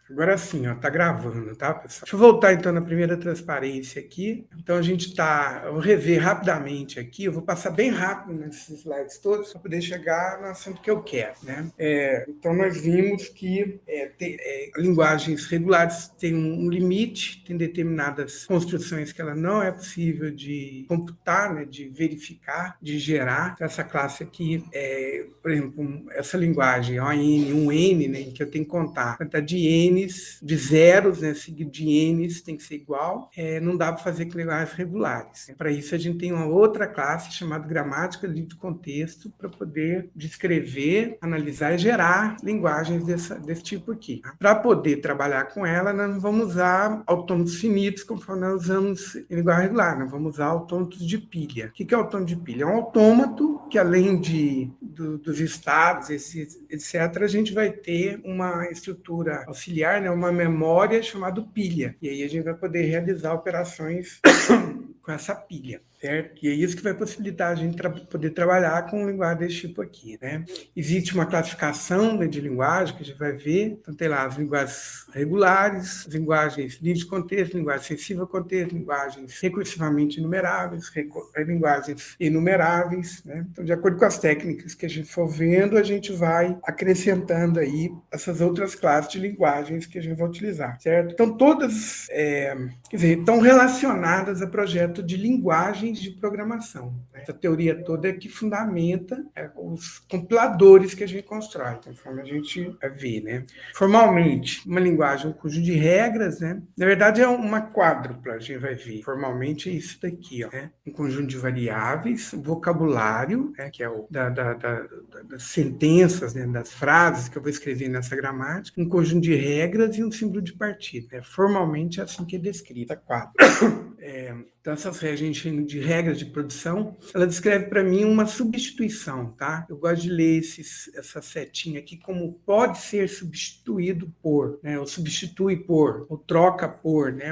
Agora sim, ó, tá gravando, tá, pessoal? Deixa eu voltar então na primeira transparência aqui. Então a gente tá, eu vou rever rapidamente aqui, eu vou passar bem rápido nesses slides todos para poder chegar no assunto que eu quero, né? Então nós vimos que linguagens regulares têm um limite, tem determinadas construções que ela não é possível de computar, né, de verificar, de gerar. Então, essa classe aqui, por exemplo, essa linguagem ON, um N, né, em que eu tenho que contar a quantidade de N's, de zeros, né, seguido de N's, tem que ser igual, não dá para fazer com linguagens regulares. Para isso, a gente tem uma outra classe chamada gramática livre contexto para poder descrever, analisar e gerar linguagens desse tipo aqui. Para poder trabalhar com ela, nós não vamos usar autômatos finitos, conforme nós usamos em linguagem regular, nós vamos usar autômatos de pilha. O que é autômato de pilha? É um autômato que, além dos estados, etc., a gente vai ter uma estrutura auxiliar, né, uma memória chamada pilha. E aí a gente vai poder realizar operações com essa pilha, certo? E é isso que vai possibilitar a gente poder trabalhar com linguagem desse tipo aqui, né? Existe uma classificação, né, de linguagem que a gente vai ver. Então tem lá as linguagens regulares, as linguagens livres de contexto, linguagem sensível a contexto, linguagens recursivamente enumeráveis, linguagens enumeráveis, né? Então, de acordo com as técnicas que a gente for vendo, a gente vai acrescentando aí essas outras classes de linguagens que a gente vai utilizar, certo? Então todas, estão relacionadas a projeto de linguagens de programação. Essa teoria toda é que fundamenta os compiladores que a gente constrói, conforme a gente vai ver, né? Formalmente, uma linguagem, um conjunto de regras, né? Na verdade, é uma quádrupla, a gente vai ver. Formalmente, é isso daqui, ó, né? Um conjunto de variáveis, vocabulário, né? Que é o das sentenças, né? Das frases que eu vou escrever nessa gramática, um conjunto de regras e um símbolo de partida. Formalmente, é assim que é descrita a quádrupla. Então, essas regras de regras de produção, ela descreve para mim uma substituição, tá? Eu gosto de ler essa setinha aqui como pode ser substituído por, né? Ou substitui por, ou troca por, né?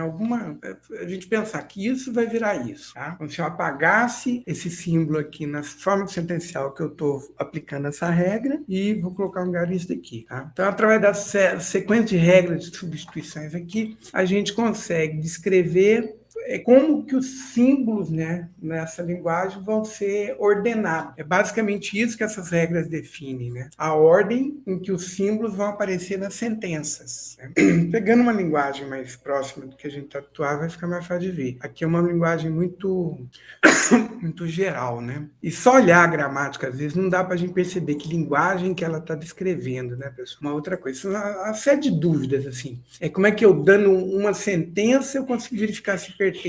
A gente pensar que isso vai virar isso, tá? Como se eu apagasse esse símbolo aqui na forma sentencial que eu estou aplicando essa regra e vou colocar um lugar nisso daqui, tá? Então, através da sequência de regras de substituições aqui, a gente consegue descrever como que os símbolos, né, nessa linguagem vão ser ordenados. É basicamente isso que essas regras definem, né? A ordem em que os símbolos vão aparecer nas sentenças, né? Pegando uma linguagem mais próxima do que a gente atuar, vai ficar mais fácil de ver. Aqui é uma linguagem muito geral, né? E só olhar a gramática, às vezes, não dá para a gente perceber que linguagem que ela está descrevendo, né, pessoal? Uma outra coisa, isso é uma série de dúvidas, assim. Como é que eu, dando uma sentença, eu consigo verificar se pertence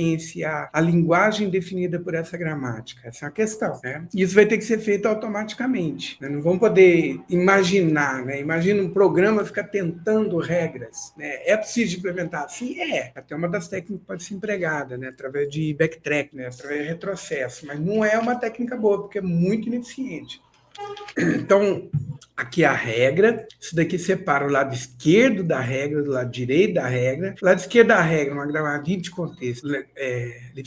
à linguagem definida por essa gramática? Essa é uma questão, né? Isso vai ter que ser feito automaticamente, né? Não vamos poder imaginar, né? Imagina um programa ficar tentando regras, né? É possível implementar assim? Até uma das técnicas pode ser empregada, né? Através de backtrack, né? Através de retrocesso, mas não é uma técnica boa, porque é muito ineficiente. Então, aqui a regra, isso daqui separa o lado esquerdo da regra do lado direito da regra. O lado esquerdo da regra, uma gramática livre de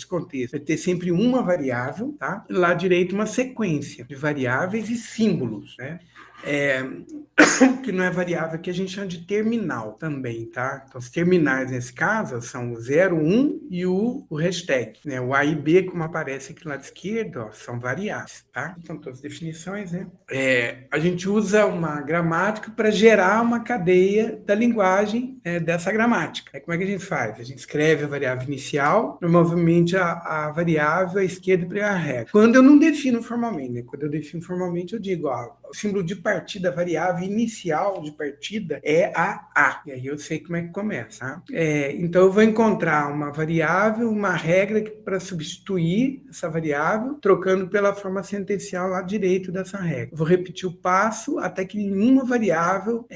contexto, vai ter sempre uma variável, tá? E do lado direito, uma sequência de variáveis e símbolos, né? Que não é variável, que a gente chama de terminal também, tá? Então, os terminais, nesse caso, são o 0, 1 e o hashtag, né? O A e B, como aparece aqui do lado esquerdo, ó, são variáveis, tá? Então, todas as definições, né? A gente usa uma gramática para gerar uma cadeia da linguagem dessa gramática. Como é que a gente faz? A gente escreve a variável inicial, normalmente a variável à esquerda para a regra. Quando eu não defino formalmente, né? Quando eu defino formalmente, eu digo, ó, o símbolo de partida, a variável inicial de partida é a A. E aí eu sei como é que começa. Tá? Então eu vou encontrar uma variável, uma regra para substituir essa variável, trocando pela forma sentencial lá direito dessa regra. Eu vou repetir o passo até que nenhuma variável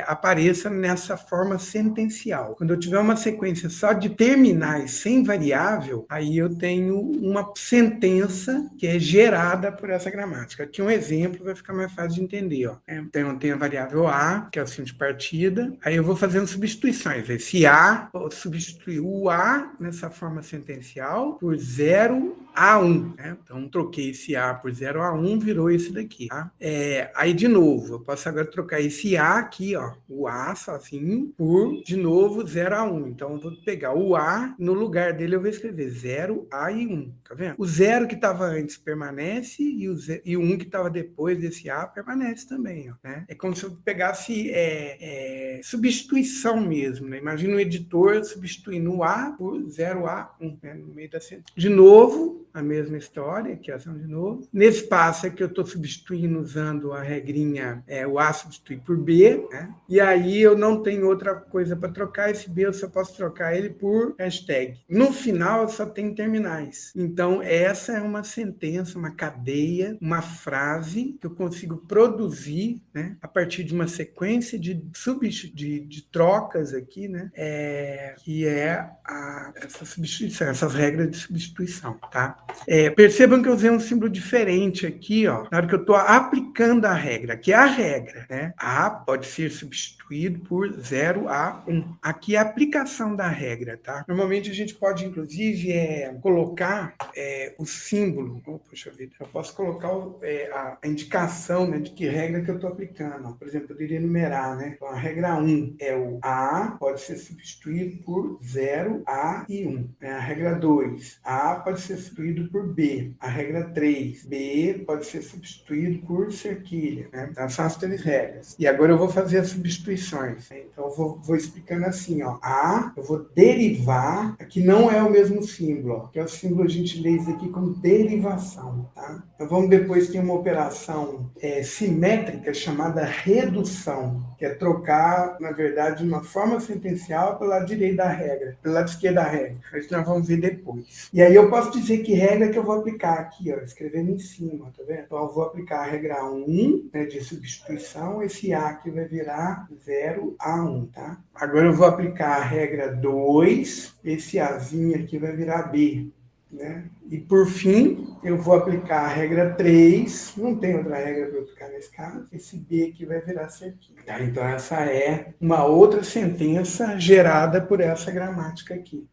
apareça nessa forma sentencial. Quando eu tiver uma sequência só de terminais sem variável, aí eu tenho uma sentença que é gerada por essa gramática. Aqui um exemplo vai ficar mais fácil de entender. Ó. Então, tem a variável A, que é o símbolo de partida, aí eu vou fazendo substituições. Esse A, eu substituir o A nessa forma sentencial por 0 A1, né? Então, troquei esse A por 0A1, virou esse daqui, tá? Aí, de novo, eu posso agora trocar esse A aqui, ó, o A sozinho, por, de novo, 0A1. Então, eu vou pegar o A, no lugar dele eu vou escrever 0A e 1, tá vendo? O 0 que estava antes permanece e o 1 que estava depois desse A permanece também, ó, né? É como se eu pegasse substituição mesmo, né? Imagina o editor substituindo o A por 0A1, né? No meio da sentença. De novo, a mesma história, aqui ação de novo. Nesse passo aqui eu estou substituindo usando a regrinha, o A substituir por B, né? E aí eu não tenho outra coisa para trocar, esse B eu só posso trocar ele por hashtag. No final eu só tenho terminais. Então essa é uma sentença, uma cadeia, uma frase que eu consigo produzir, né, a partir de uma sequência de trocas aqui, né, que essa substituição, essas regras de substituição, tá? Percebam que eu usei um símbolo diferente aqui, ó, na hora que eu estou aplicando a regra, que é a regra, né? A pode ser substituído por 0A1. Aqui é a aplicação da regra, tá? Normalmente a gente pode, inclusive, colocar o símbolo. Poxa vida, eu posso colocar a indicação, né, de que regra que eu estou aplicando. Por exemplo, eu poderia enumerar, né? Então, a regra 1 é o A pode ser substituído por 0A e 1. A regra 2, A pode ser substituído por B. A regra 3, B pode ser substituído por cerquilha, né? Então, são as 3 regras. E agora eu vou fazer as substituições, né? Então, eu vou explicando assim, ó. A, eu vou derivar, aqui não é o mesmo símbolo, ó, que é o símbolo a gente lê isso aqui como derivação, tá? Então, vamos depois ter uma operação simétrica chamada redução, que é trocar, na verdade, uma forma sentencial pelo lado direito da regra, pelo lado esquerdo da regra. Isso nós vamos ver depois. E aí eu posso dizer que regra que eu vou aplicar aqui, ó, escrevendo em cima, tá vendo? Então eu vou aplicar a regra 1, né, de substituição, esse A aqui vai virar 0A1, tá? Agora eu vou aplicar a regra 2, esse Azinho aqui vai virar B, né? E por fim, eu vou aplicar a regra 3, não tem outra regra para eu aplicar nesse caso, esse B aqui vai virar cerquilha. Tá? Então essa é uma outra sentença gerada por essa gramática aqui.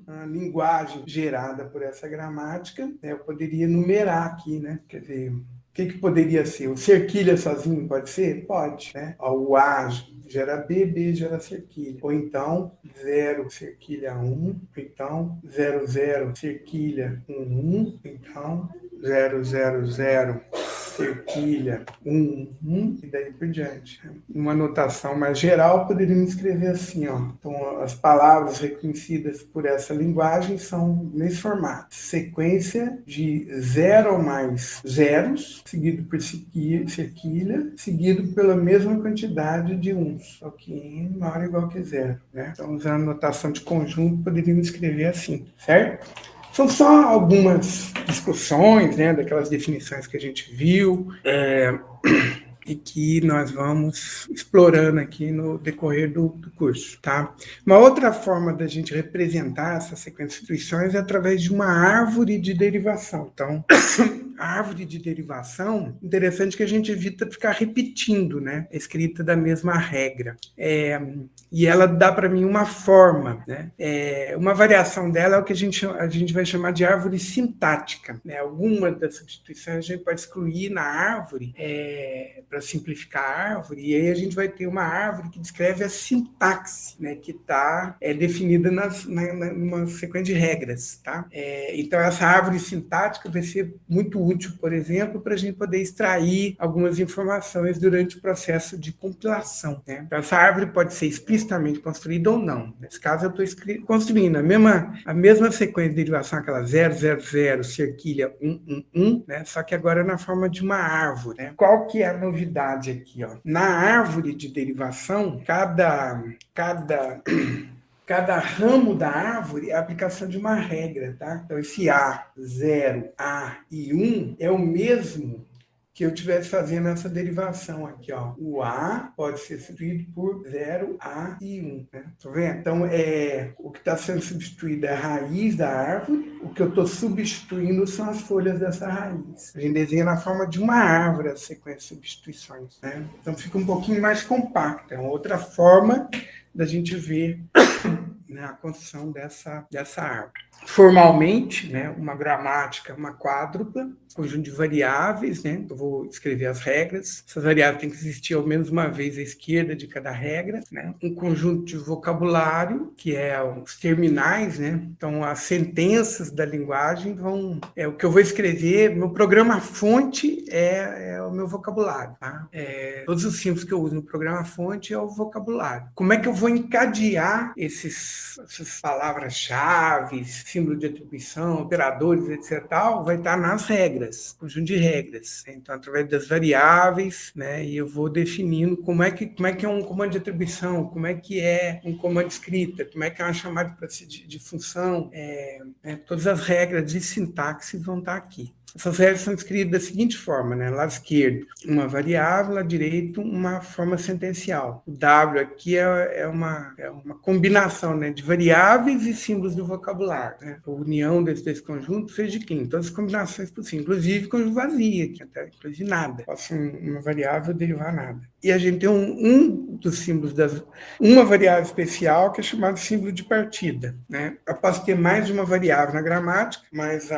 A linguagem gerada por essa gramática, eu poderia numerar aqui, né? Quer dizer, o que poderia ser? O cerquilha sozinho pode ser? Pode, né? O A gera B, B gera cerquilha. Ou então, 0, cerquilha 1. Ou então, 0, 0, cerquilha 1, 1. Então, 0, 0, 0, cerquilha 1, 1. E daí por diante. Uma notação mais geral, poderíamos escrever assim, ó. Então, as palavras reconhecidas por essa linguagem são nesse formato. Sequência de 0 ou mais zeros, seguido por cerquilha, seguido pela mesma quantidade de 1. Só que maior ou igual que 0, né? Então, usando a notação de conjunto, poderíamos escrever assim, certo? São só algumas discussões, né, daquelas definições que a gente viu, e que nós vamos explorando aqui no decorrer do curso, tá? Uma outra forma da gente representar essa sequência de instruções é através de uma árvore de derivação. Então, a árvore de derivação, interessante que a gente evita ficar repetindo, né, a escrita da mesma regra. E ela dá para mim uma forma, né? Uma variação dela é o que a gente vai chamar de árvore sintática, né? Alguma das substituições a gente pode excluir na árvore para simplificar a árvore, e aí a gente vai ter uma árvore que descreve a sintaxe, né, que está definida numa sequência de regras, tá? Então, essa árvore sintática vai ser muito útil, por exemplo, para a gente poder extrair algumas informações durante o processo de compilação, né? Então, essa árvore pode ser explicitamente construída ou não. Nesse caso, eu estou construindo a mesma sequência de derivação, aquela 0, 0, 0, cerquilha 1, 1, 1, né? Só que agora na forma de uma árvore, né? Qual que é a novidade aqui, ó? Na árvore de derivação, cada ramo da árvore é a aplicação de uma regra, tá? Então, esse A, 0, A e 1 é o mesmo que eu estivesse fazendo essa derivação aqui, ó. O A pode ser substituído por 0, A e 1, né? Tá vendo? Então, o que está sendo substituído é a raiz da árvore, o que eu estou substituindo são as folhas dessa raiz. A gente desenha na forma de uma árvore a sequência de substituições, né? Então, fica um pouquinho mais compacta, é uma outra forma da gente ver né, a construção dessa árvore. Formalmente, né, uma gramática, uma quádrupla, conjunto de variáveis, né? Eu vou escrever as regras. Essas variáveis têm que existir ao menos uma vez à esquerda de cada regra, né? Um conjunto de vocabulário, que é os terminais, né? Então, as sentenças da linguagem vão... É o que eu vou escrever, meu programa-fonte é o meu vocabulário, tá? Todos os símbolos que eu uso no programa-fonte é o vocabulário. Como é que eu vou encadear essas palavras-chave, símbolo de atribuição, operadores, etc., tal, vai estar nas regras, conjunto de regras. Então, através das variáveis, né, e eu vou definindo como é que é um comando de atribuição, como é que é um comando de escrita, como é que é uma chamada de função, todas as regras de sintaxe vão estar aqui. Essas regras são escritas da seguinte forma, né? Lado esquerdo, uma variável, lado direito, uma forma sentencial. O W aqui é uma combinação, né, de variáveis e símbolos do vocabulário, né? A união desses conjuntos fez de quem? Todas as combinações possíveis, inclusive conjunto vazia, que até inclusive nada. Posso uma variável derivar nada. E a gente tem um dos símbolos uma variável especial que é chamado símbolo de partida, né? Eu posso ter mais de uma variável na gramática, mas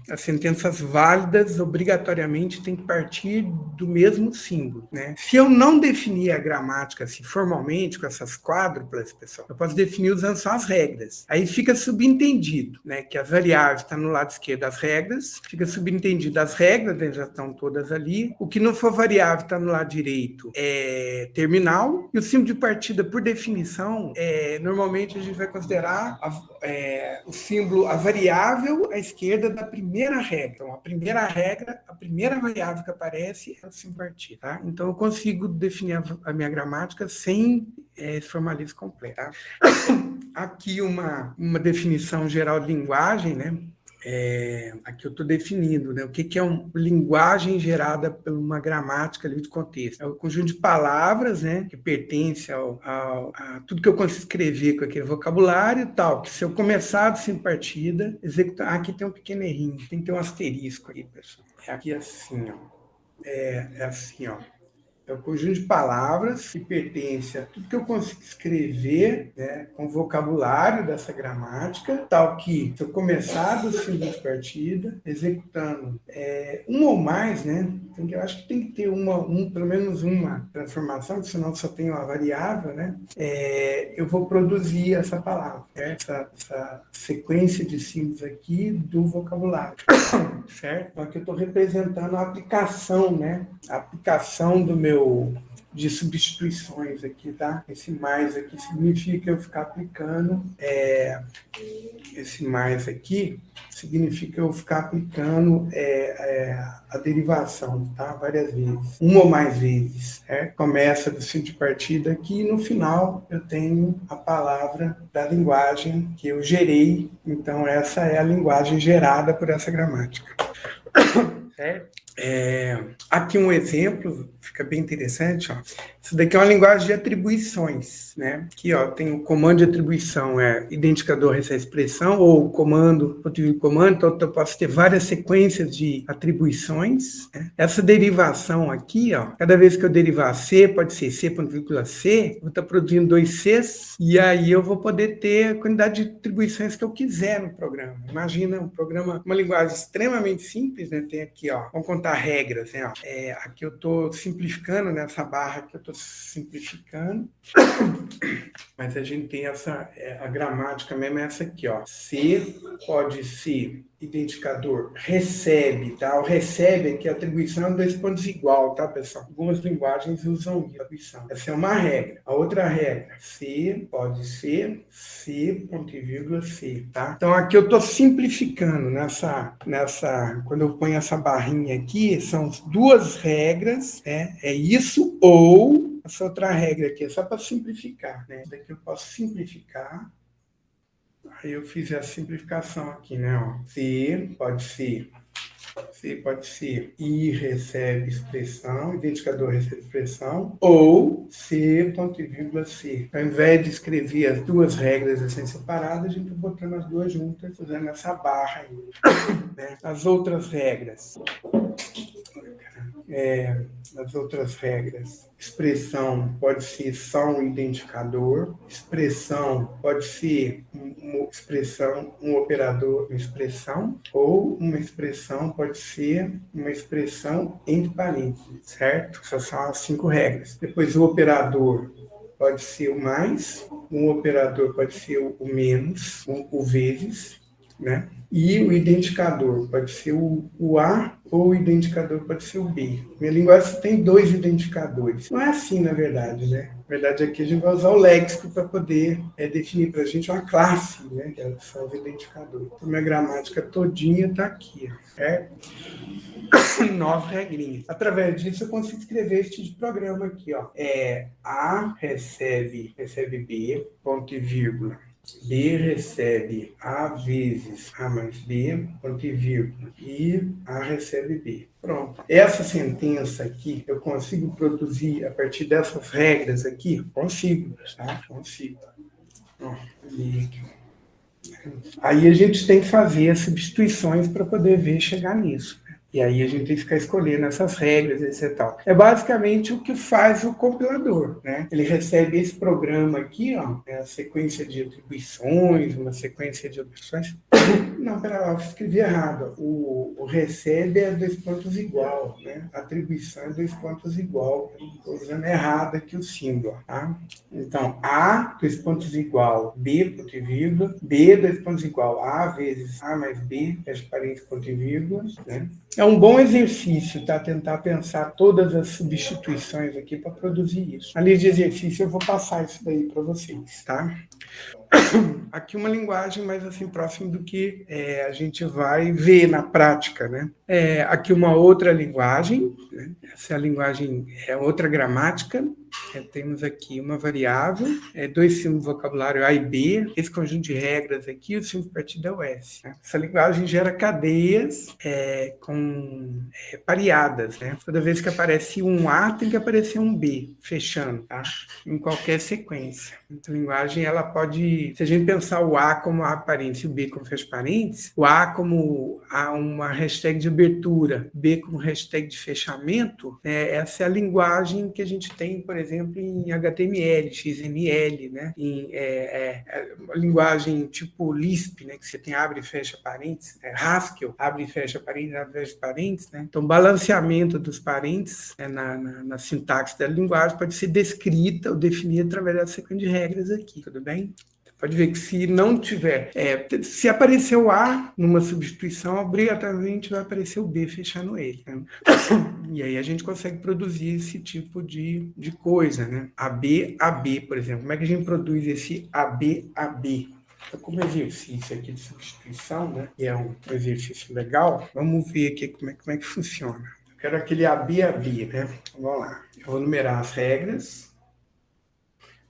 as sentenças válidas obrigatoriamente têm que partir do mesmo símbolo, né? Se eu não definir a gramática assim, formalmente com essas quádruplas, pessoal, eu posso definir usando só as regras. Aí fica subentendido, né, que as variáveis estão no lado esquerdo das regras, fica subentendido as regras, né, já estão todas ali. O que não for variável está no lado direito é terminal, e o símbolo de partida, por definição, normalmente a gente vai considerar o símbolo, a variável à esquerda da primeira regra. Então, a primeira regra, a primeira variável que aparece é o símbolo de partida, tá? Então, eu consigo definir a minha gramática sem esse formalismo completo, tá? Aqui uma definição geral de linguagem, né? Aqui eu estou definindo, né, o que é uma linguagem gerada por uma gramática ali de contexto. É o conjunto de palavras, né, que pertence a tudo que eu consigo escrever com aquele vocabulário e tal, que se eu começar do sem partida, executar... Aqui tem um pequeno errinho, tem que ter um asterisco aí, pessoal. Aqui assim, ó. Assim, ó. É o conjunto de palavras que pertence a tudo que eu consigo escrever, né, com o vocabulário dessa gramática, tal que, se eu começar do símbolo de partida, executando um ou mais, né, eu acho que tem que ter pelo menos uma transformação, porque senão só tem uma variável, né, eu vou produzir essa palavra, essa sequência de símbolos aqui do vocabulário, certo? Então, aqui eu estou representando a aplicação, né, a aplicação de substituições aqui, tá? Esse mais aqui significa eu ficar aplicando, esse mais aqui significa eu ficar aplicando a derivação, tá? Várias vezes, uma ou mais vezes, certo? Começa do símbolo de partida aqui e no final eu tenho a palavra da linguagem que eu gerei, então essa é a linguagem gerada por essa gramática. Certo? Aqui um exemplo, fica bem interessante, ó. Isso daqui é uma linguagem de atribuições, né? Aqui, ó, tem o comando de atribuição, identificador essa expressão, ou comando, então eu posso ter várias sequências de atribuições, né? Essa derivação aqui, ó, cada vez que eu derivar C, pode ser C, ponto, vírgula, C, eu vou estar produzindo 2 Cs, e aí eu vou poder ter a quantidade de atribuições que eu quiser no programa. Imagina um programa, uma linguagem extremamente simples, né? Tem aqui, ó, vamos contar regras, né? Ó. Aqui eu estou simplificando, nessa barra aqui eu estou simplificando, mas a gente tem a gramática mesmo é essa aqui, ó. C pode ser identificador recebe, tá? O recebe aqui, a atribuição é 2 pontos igual, tá, pessoal? Algumas linguagens usam atribuição. Essa é uma regra. A outra regra, C pode ser C, ponto e vírgula, C, tá? Então, aqui eu estou simplificando quando eu ponho essa barrinha aqui, são 2 regras, né? É isso ou essa outra regra aqui, é só para simplificar, né? Daqui eu posso simplificar. Aí eu fiz a simplificação aqui, né? Ó. C pode ser I recebe expressão, identificador recebe expressão, ou C, ponto e vírgula, C. Ao invés de escrever as 2 regras assim separadas, a gente está botando as 2 juntas, usando essa barra aí. Né? As outras regras. as outras regras. Expressão pode ser só um identificador, expressão pode ser uma expressão, um operador, uma expressão, ou uma expressão pode ser uma expressão entre parênteses, certo? Essas são as 5 regras. Depois o operador pode ser o mais, um operador pode ser o menos, o vezes, né? E o identificador pode ser o A ou o identificador pode ser o B. Minha linguagem tem 2 identificadores. Não é assim, na verdade, né? Na verdade, aqui a gente vai usar o léxico para poder definir para a gente uma classe, né? Que são os identificadores. Então, minha gramática todinha está aqui, certo? 9 regrinhas. Através disso, eu consigo escrever este tipo de programa aqui, ó. A recebe B, ponto e vírgula. B recebe A vezes A mais B, ponto e vírgula, e A recebe B. Pronto. Essa sentença aqui, eu consigo produzir a partir dessas regras aqui? Consigo, tá? Consigo. Aí a gente tem que fazer as substituições para poder ver chegar nisso. E aí a gente tem que ficar escolhendo essas regras, etc. E tal. É basicamente o que faz o compilador, né? Ele recebe esse programa aqui, ó, a sequência de atribuições, uma sequência de opções. Não, pera lá, eu escrevi errado. O recebe é 2 pontos igual, né? A atribuição é 2 pontos igual. Estou usando errado aqui o símbolo, tá? Então, A, 2 pontos igual, B, ponto e vírgula, B, 2 pontos igual, A vezes A mais B, fecha parênteses, ponto e vírgula, né? É um bom exercício, tá? Tentar pensar todas as substituições aqui para produzir isso. Na lista de exercício eu vou passar isso daí para vocês, tá? Aqui uma linguagem mais assim próxima do que a gente vai ver na prática, né? Aqui uma outra linguagem, né? Essa linguagem é outra gramática. Temos aqui uma variável, 2 símbolos do vocabulário A e B, esse conjunto de regras aqui, o símbolo de partida é o S. Né? Essa linguagem gera cadeias pareadas, né? Toda vez que aparece um A, tem que aparecer um B, fechando, tá? Em qualquer sequência. Essa linguagem, ela pode, se a gente pensar o A como A parênteses e o B como fecha parênteses, o A como uma hashtag de abertura, B como hashtag de fechamento, essa é a linguagem que a gente tem, por exemplo, em HTML, XML, né? Uma linguagem tipo Lisp, né? Que você tem abre e fecha parênteses, Haskell, abre e fecha parênteses, abre e fecha parênteses, né? Então, balanceamento dos parênteses na sintaxe da linguagem pode ser descrita ou definida através da sequência de regras aqui, tudo bem? Pode ver que se não tiver, se aparecer o A numa substituição, obrigatoriamente vai aparecer o B fechando ele. Né? E aí a gente consegue produzir esse tipo de coisa, né? AB, AB, por exemplo. Como é que a gente produz esse AB, AB? Então, como exercício aqui de substituição, né? E é um exercício legal, vamos ver aqui como é que funciona. Eu quero aquele AB, AB, né? Vamos lá. Eu vou numerar as regras.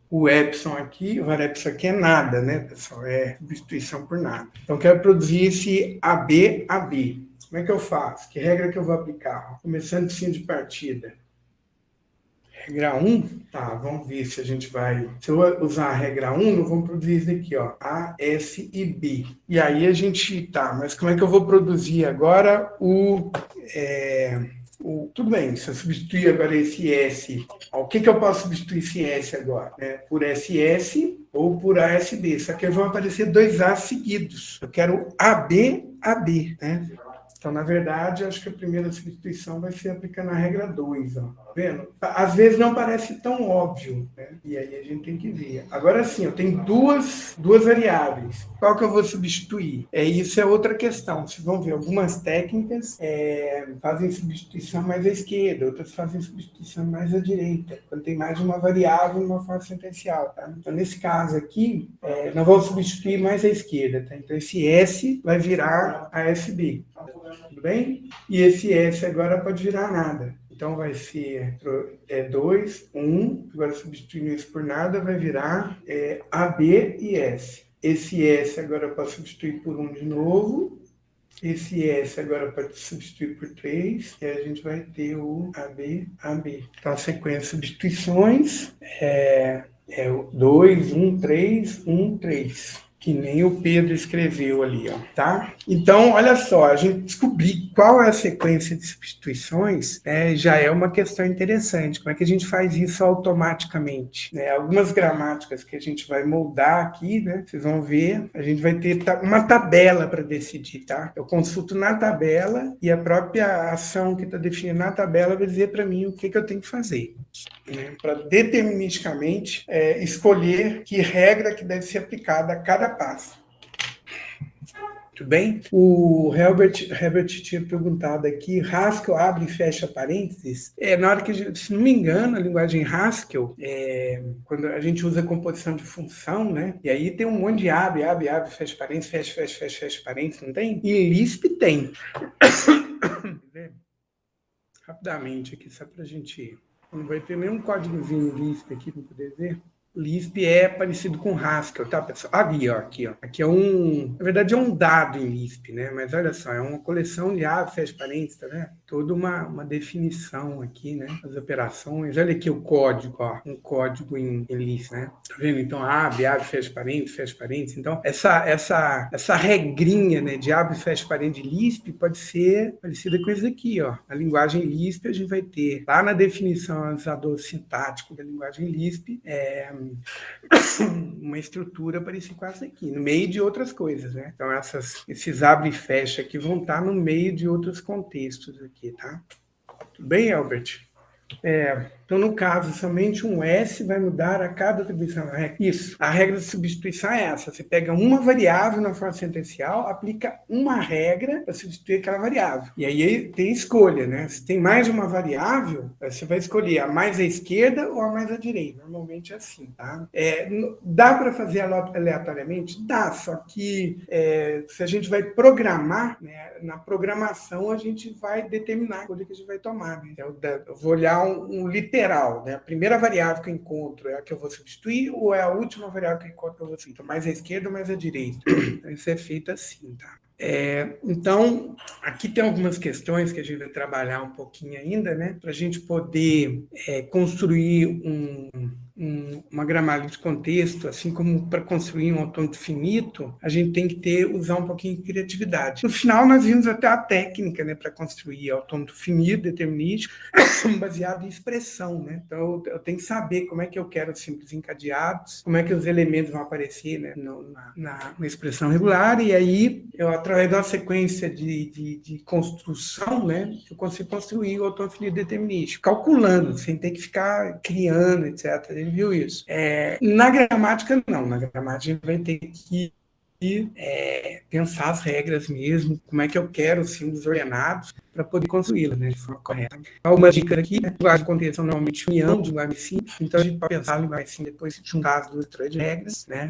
O epsilon aqui, o epsilon aqui é nada, né, pessoal? É substituição por nada. Então, quero produzir esse AB, AB. Como é que eu faço? Que regra que eu vou aplicar? Começando de fim de partida. Regra 1, tá, vamos ver se a gente vai... Se eu usar a regra 1, nós vamos produzir isso aqui, ó, A, S e B. E aí a gente, tá, mas como é que eu vou produzir agora tudo bem, se eu substituir agora esse S, o que eu posso substituir esse S agora? Por SS ou por ASB, só que vão aparecer 2 A seguidos. Eu quero AB, AB, né? Então, na verdade, acho que a primeira substituição vai ser aplicando a regra 2, ó. Tá vendo? Às vezes não parece tão óbvio, né? E aí a gente tem que ver. Agora sim, eu tenho duas variáveis. Qual que eu vou substituir? Isso é outra questão. Vocês vão ver, algumas técnicas fazem substituição mais à esquerda, outras fazem substituição mais à direita. Quando tem mais de uma variável em uma forma sentencial, tá? Então, nesse caso aqui, nós vamos substituir mais à esquerda, tá? Então, esse S vai virar ASB. Tudo bem? E esse S agora pode virar nada. Então, vai ser 2, 1. Agora, substituindo isso por nada, vai virar AB e S. Esse S agora eu posso substituir por 1 de novo. Esse S agora pode substituir por 3. E a gente vai ter o AB, AB. Então, a sequência de substituições é o 2, 1, 3, 1, 3. que nem o Pedro escreveu ali, ó, tá? Então, olha só, a gente descobrir qual é a sequência de substituições, já é uma questão interessante. Como é que a gente faz isso automaticamente? Algumas gramáticas que a gente vai moldar aqui, né? Vocês vão ver, a gente vai ter uma tabela para decidir, tá? Eu consulto na tabela e a própria ação que está definida na tabela vai dizer para mim o que eu tenho que fazer, né? Para deterministicamente escolher que regra que deve ser aplicada a cada passo. Tudo bem? O Herbert tinha perguntado aqui, Haskell abre e fecha parênteses? Na hora que, se não me engano, a linguagem Haskell, quando a gente usa a composição de função, né? E aí tem um monte de abre, fecha parênteses, fecha parênteses, não tem? E em Lisp tem. Rapidamente aqui, só para a gente... Não vai ter nenhum códigozinho Lisp aqui para poder ver. Lisp é parecido com Haskell, tá, pessoal? Aqui, ó. Aqui é na verdade é um dado em Lisp, né? Mas olha só, é uma coleção de fecha parênteses, tá vendo? Toda uma definição aqui, né? As operações. Olha aqui o código, ó. Um código em Lisp, né? Tá vendo? Então, abre, fecha parênteses. Então, essa regrinha, né, de abre e fecha parênteses de Lisp pode ser parecida com isso aqui, ó. A linguagem Lisp a gente vai ter lá na definição analisador sintático da linguagem Lisp, uma estrutura parecida com essa aqui, no meio de outras coisas, né? Então, esses abre e fecha aqui vão estar no meio de outros contextos aqui, tá? Tudo bem, Albert? Então, no caso, somente um S vai mudar a cada atribuição. Isso. A regra de substituição é essa. Você pega uma variável na forma sentencial, aplica uma regra para substituir aquela variável. E aí tem escolha, né? Se tem mais de uma variável, você vai escolher a mais à esquerda ou a mais à direita. Normalmente é assim, tá? Dá para fazer aleatoriamente? Dá, só que se a gente vai programar, né, na programação a gente vai determinar a escolha que a gente vai tomar, né? Eu vou olhar um literal, né? A primeira variável que eu encontro é a que eu vou substituir ou é a última variável que eu encontro que eu vou substituir? Então, mais à esquerda ou mais à direita? Isso é feito assim, tá? Então, aqui tem algumas questões que a gente vai trabalhar um pouquinho ainda, né? Para a gente poder construir uma gramática de contexto, assim como para construir um autômato finito, a gente tem que usar um pouquinho de criatividade. No final, nós vimos até a técnica, né, para construir autômato finito, determinístico, baseado em expressão, né? Então, eu tenho que saber como é que eu quero os simples encadeados, como é que os elementos vão aparecer, né, na expressão regular, e aí, através de uma sequência de construção, né, eu consigo construir o autômato finito determinístico, calculando, sem ter que ficar criando, etc. Ele viu isso. Na gramática, não. Na gramática, a gente vai ter que pensar as regras mesmo, como é que eu quero os símbolos ordenados para poder construí-las, né, de forma correta. Algumas dicas aqui, né? Linguagem de contexto são normalmente união de linguagem simples, então a gente pode pensar a linguagem simples depois de juntar as duas de regras, né?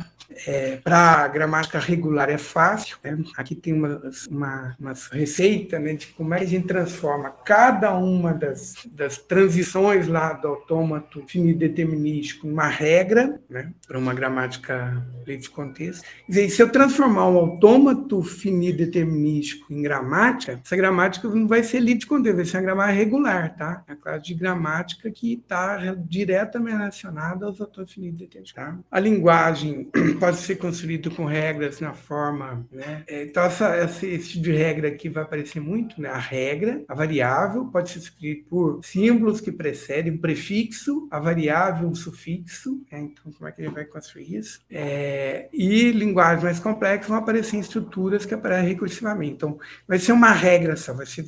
Para gramática regular é fácil, né? Aqui tem umas receitas, né, de como é que a gente transforma cada uma das transições lá do autômato finito determinístico numa regra, né, para uma gramática livre de contexto. Quer dizer, se eu transformar um autômato finito determinístico em gramática, essa gramática não vai ser livre de contexto, vai ser uma gramática regular, tá? É a classe de gramática que está diretamente relacionada aos autômatos finitos determinísticos, tá? A linguagem pode ser construída com regras na forma, né? Então, esse tipo de regra aqui vai aparecer muito, né? A regra, a variável, pode ser escrita por símbolos que precedem um prefixo, a variável, um sufixo, né? Então, como é que ele vai construir isso? E linguagens mais complexas vão aparecer em estruturas que aparecem recursivamente. Então, vai ser uma regra só, vai ser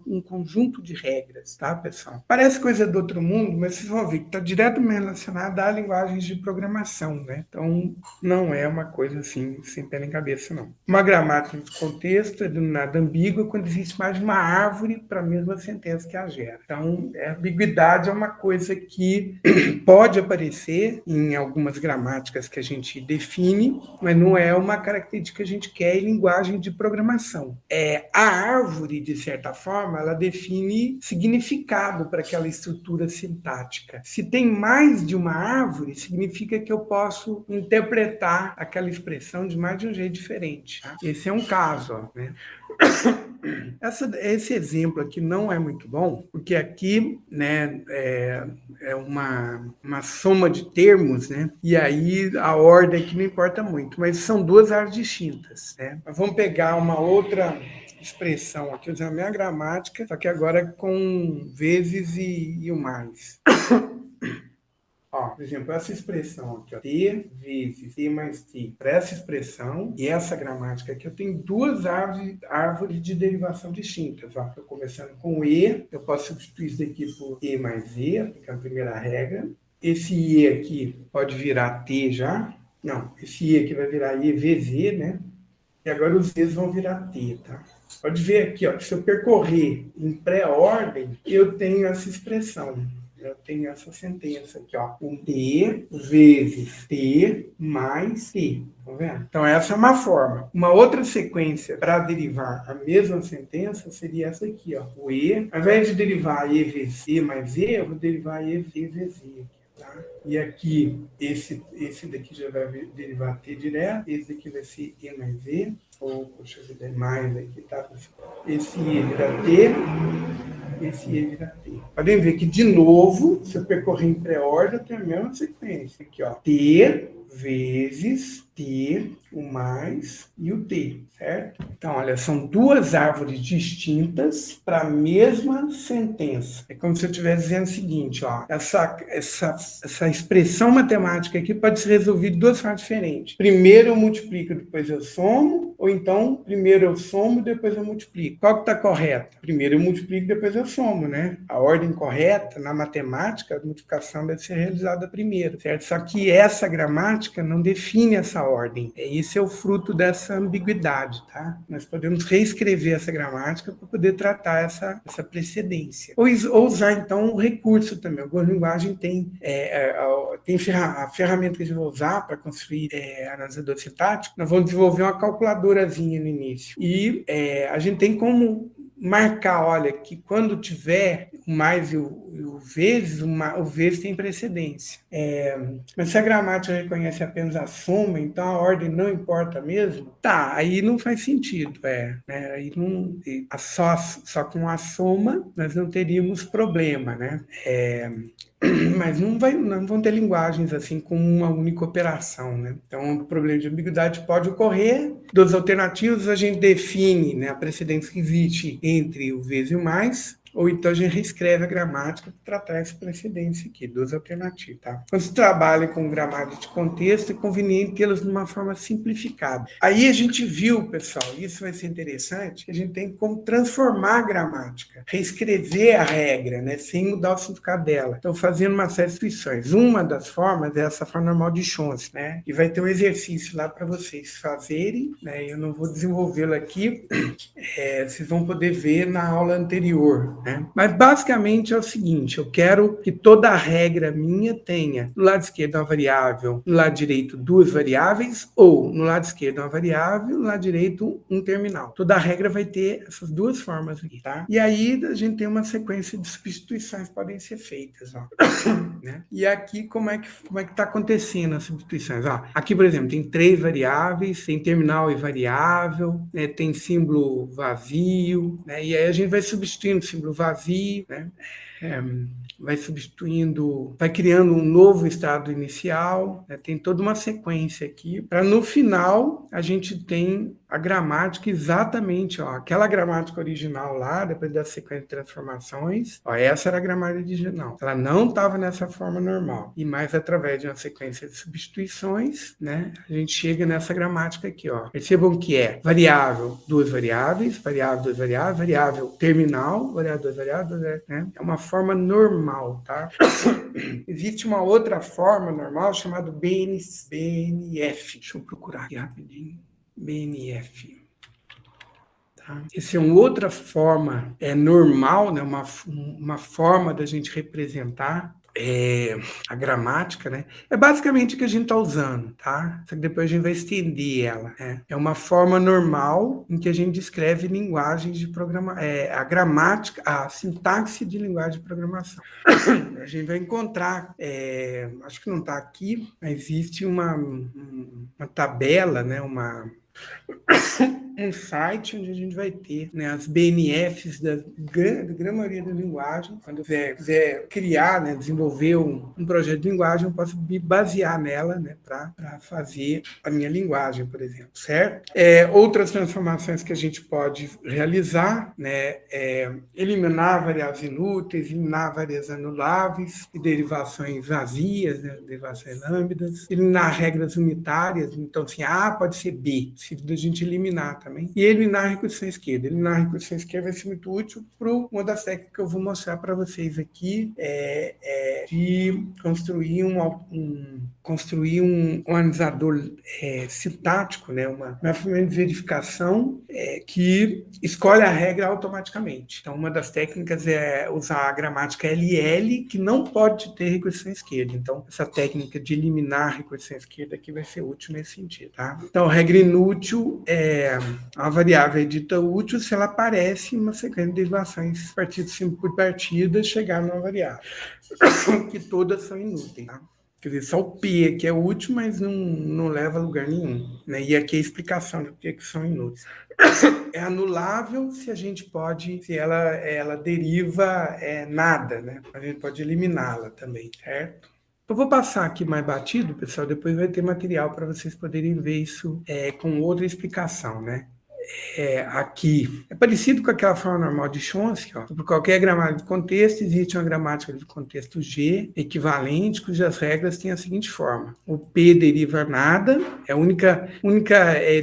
um conjunto de regras, tá, pessoal? Parece coisa do outro mundo, mas vocês vão ver que está diretamente relacionada a linguagens de programação, né? Então, não é uma coisa assim, sem pé nem cabeça, não. Uma gramática de contexto é denominada ambígua quando existe mais de uma árvore para a mesma sentença que a gera. Então, a ambiguidade é uma coisa que pode aparecer em algumas gramáticas que a gente define, mas não é uma característica que a gente quer em linguagem de programação. A árvore, de certa dessa forma, ela define significado para aquela estrutura sintática. Se tem mais de uma árvore, significa que eu posso interpretar aquela expressão de mais de um jeito diferente. Tá? Esse é um caso, ó, né? Esse exemplo aqui não é muito bom, porque aqui, né, é uma soma de termos, né? E aí a ordem aqui não importa muito, mas são duas árvores distintas, né? Mas vamos pegar uma outra expressão aqui, usando a minha gramática, só que agora com vezes e o mais. Ó, por exemplo, essa expressão aqui, ó, T vezes T mais T. Para essa expressão e essa gramática aqui, eu tenho duas árvores de derivação distintas. Estou começando com E, eu posso substituir isso daqui por E mais E, aplicando a primeira regra. Esse E aqui pode virar T já. Não, esse E aqui vai virar E vezes E, né? E agora os E's vão virar T, tá? Pode ver aqui, ó, se eu percorrer em pré-ordem, eu tenho essa expressão. Eu tenho essa sentença aqui, ó. Um T vezes T mais T. Tá vendo? Então, essa é uma forma. Uma outra sequência para derivar a mesma sentença seria essa aqui, ó. O E, ao invés de derivar E vezes E mais E, eu vou derivar E vezes E. Tá? E aqui, esse daqui já vai derivar T direto, esse daqui vai ser E mais E, ou, poxa vida, é mais aqui, tá? Esse E vira T, esse E vira T. Podem ver que, de novo, se eu percorrer em pré-ordem, eu tenho a mesma sequência. Aqui, ó, T vezes T, o mais e o T, certo? Então, olha, são duas árvores distintas para a mesma sentença. É como se eu estivesse dizendo o seguinte, ó, essa expressão matemática aqui pode ser resolvida de duas formas diferentes. Primeiro eu multiplico, depois eu somo, ou então, primeiro eu somo, depois eu multiplico. Qual que está correto? Primeiro eu multiplico, depois eu somo, né? A ordem correta, na matemática, a multiplicação deve ser realizada primeiro, certo? Só que essa gramática não define essa ordem. Esse é o fruto dessa ambiguidade, tá? Nós podemos reescrever essa gramática para poder tratar essa precedência. Ou usar, então, um recurso também. Alguma linguagem tem a ferramenta que a gente vai usar para construir analisador sintático. Nós vamos desenvolver uma calculadorazinha no início. E a gente tem como marcar, olha, que quando tiver o mais e o vezes, o vezes tem precedência. Mas se a gramática reconhece apenas a soma, então a ordem não importa mesmo, tá, aí não faz sentido, né? Aí não, só com a soma nós não teríamos problema, né? Mas não vão ter linguagens assim com uma única operação, né? Então, o problema de ambiguidade pode ocorrer. Dos alternativos, a gente define, né, a precedência que existe entre o vezes e o mais, ou então a gente reescreve a gramática para tratar essa precedência aqui, duas alternativas, tá? Quando se trabalha com gramática de contexto, é conveniente tê-las de uma forma simplificada. Aí a gente viu, pessoal, isso vai ser interessante, que a gente tem como transformar a gramática, reescrever a regra, né, sem mudar o significado dela. Então, fazendo uma série de instruções. Uma das formas é essa forma normal de Chomsky, né? E vai ter um exercício lá para vocês fazerem, né? Eu não vou desenvolvê-lo aqui, vocês vão poder ver na aula anterior, né? Mas basicamente é o seguinte, eu quero que toda a regra minha tenha no lado esquerdo uma variável, no lado direito duas variáveis, ou no lado esquerdo uma variável, no lado direito um terminal. Toda a regra vai ter essas duas formas aqui, tá? E aí a gente tem uma sequência de substituições que podem ser feitas, ó. Né? E aqui como é que está acontecendo as substituições? Ó, aqui, por exemplo, tem três variáveis, tem terminal e variável, né? Tem símbolo vazio, né? E aí a gente vai substituindo o símbolo vazio, né? Vai substituindo, vai criando um novo estado inicial, né? Tem toda uma sequência aqui, para no final a gente tem a gramática exatamente, ó, aquela gramática original lá, depois da sequência de transformações, ó, essa era a gramática original. Ela não estava nessa forma normal. E mais através de uma sequência de substituições, né, a gente chega nessa gramática aqui, ó. Percebam que é variável, duas variáveis, variável terminal, variável, duas variáveis, né? É uma forma normal, tá? Existe uma outra forma normal chamada BNF. Deixa eu procurar aqui rapidinho. BNF. Tá? Essa é uma outra forma normal, né? Uma forma da gente representar a gramática, né? É basicamente o que a gente está usando, tá? Só que depois a gente vai estender ela, né? É uma forma normal em que a gente descreve linguagens de a gramática, a sintaxe de linguagem de programação. A gente vai encontrar, acho que não está aqui, mas existe uma tabela, né? Um site onde a gente vai ter, né, as BNFs da grande maioria da linguagem. Quando eu quiser criar, né, desenvolver um projeto de linguagem, eu posso me basear nela, né, para fazer a minha linguagem, por exemplo, certo? Outras transformações que a gente pode realizar, né, eliminar variáveis inúteis, eliminar variáveis anuláveis e derivações vazias, né, derivações lambdas, eliminar regras unitárias. Então, assim, A pode ser B, se a gente eliminar também. E eliminar a recursão esquerda. Eliminar a recursão esquerda vai ser muito útil para uma das técnicas que eu vou mostrar para vocês aqui, de construir um organizador sintático, né? uma ferramenta de verificação que escolhe a regra automaticamente. Então, uma das técnicas é usar a gramática LL, que não pode ter recursão esquerda. Então, essa técnica de eliminar a recursão esquerda aqui vai ser útil nesse sentido, tá? Então, regra inútil é a variável dita útil se ela aparece em uma sequência de derivações partido simples por partida chegar numa variável, que todas são inúteis, tá? Quer dizer, só o P aqui é útil, mas não leva a lugar nenhum, né? E aqui é a explicação do que são inúteis. É anulável se a gente pode, se ela deriva nada, né? A gente pode eliminá-la também, certo? Eu vou passar aqui mais batido, pessoal, depois vai ter material para vocês poderem ver isso com outra explicação, né? Aqui é parecido com aquela forma normal de Chomsky, ó. Por qualquer gramática de contexto, existe uma gramática de contexto G equivalente, cujas regras têm a seguinte forma: o P deriva nada, a única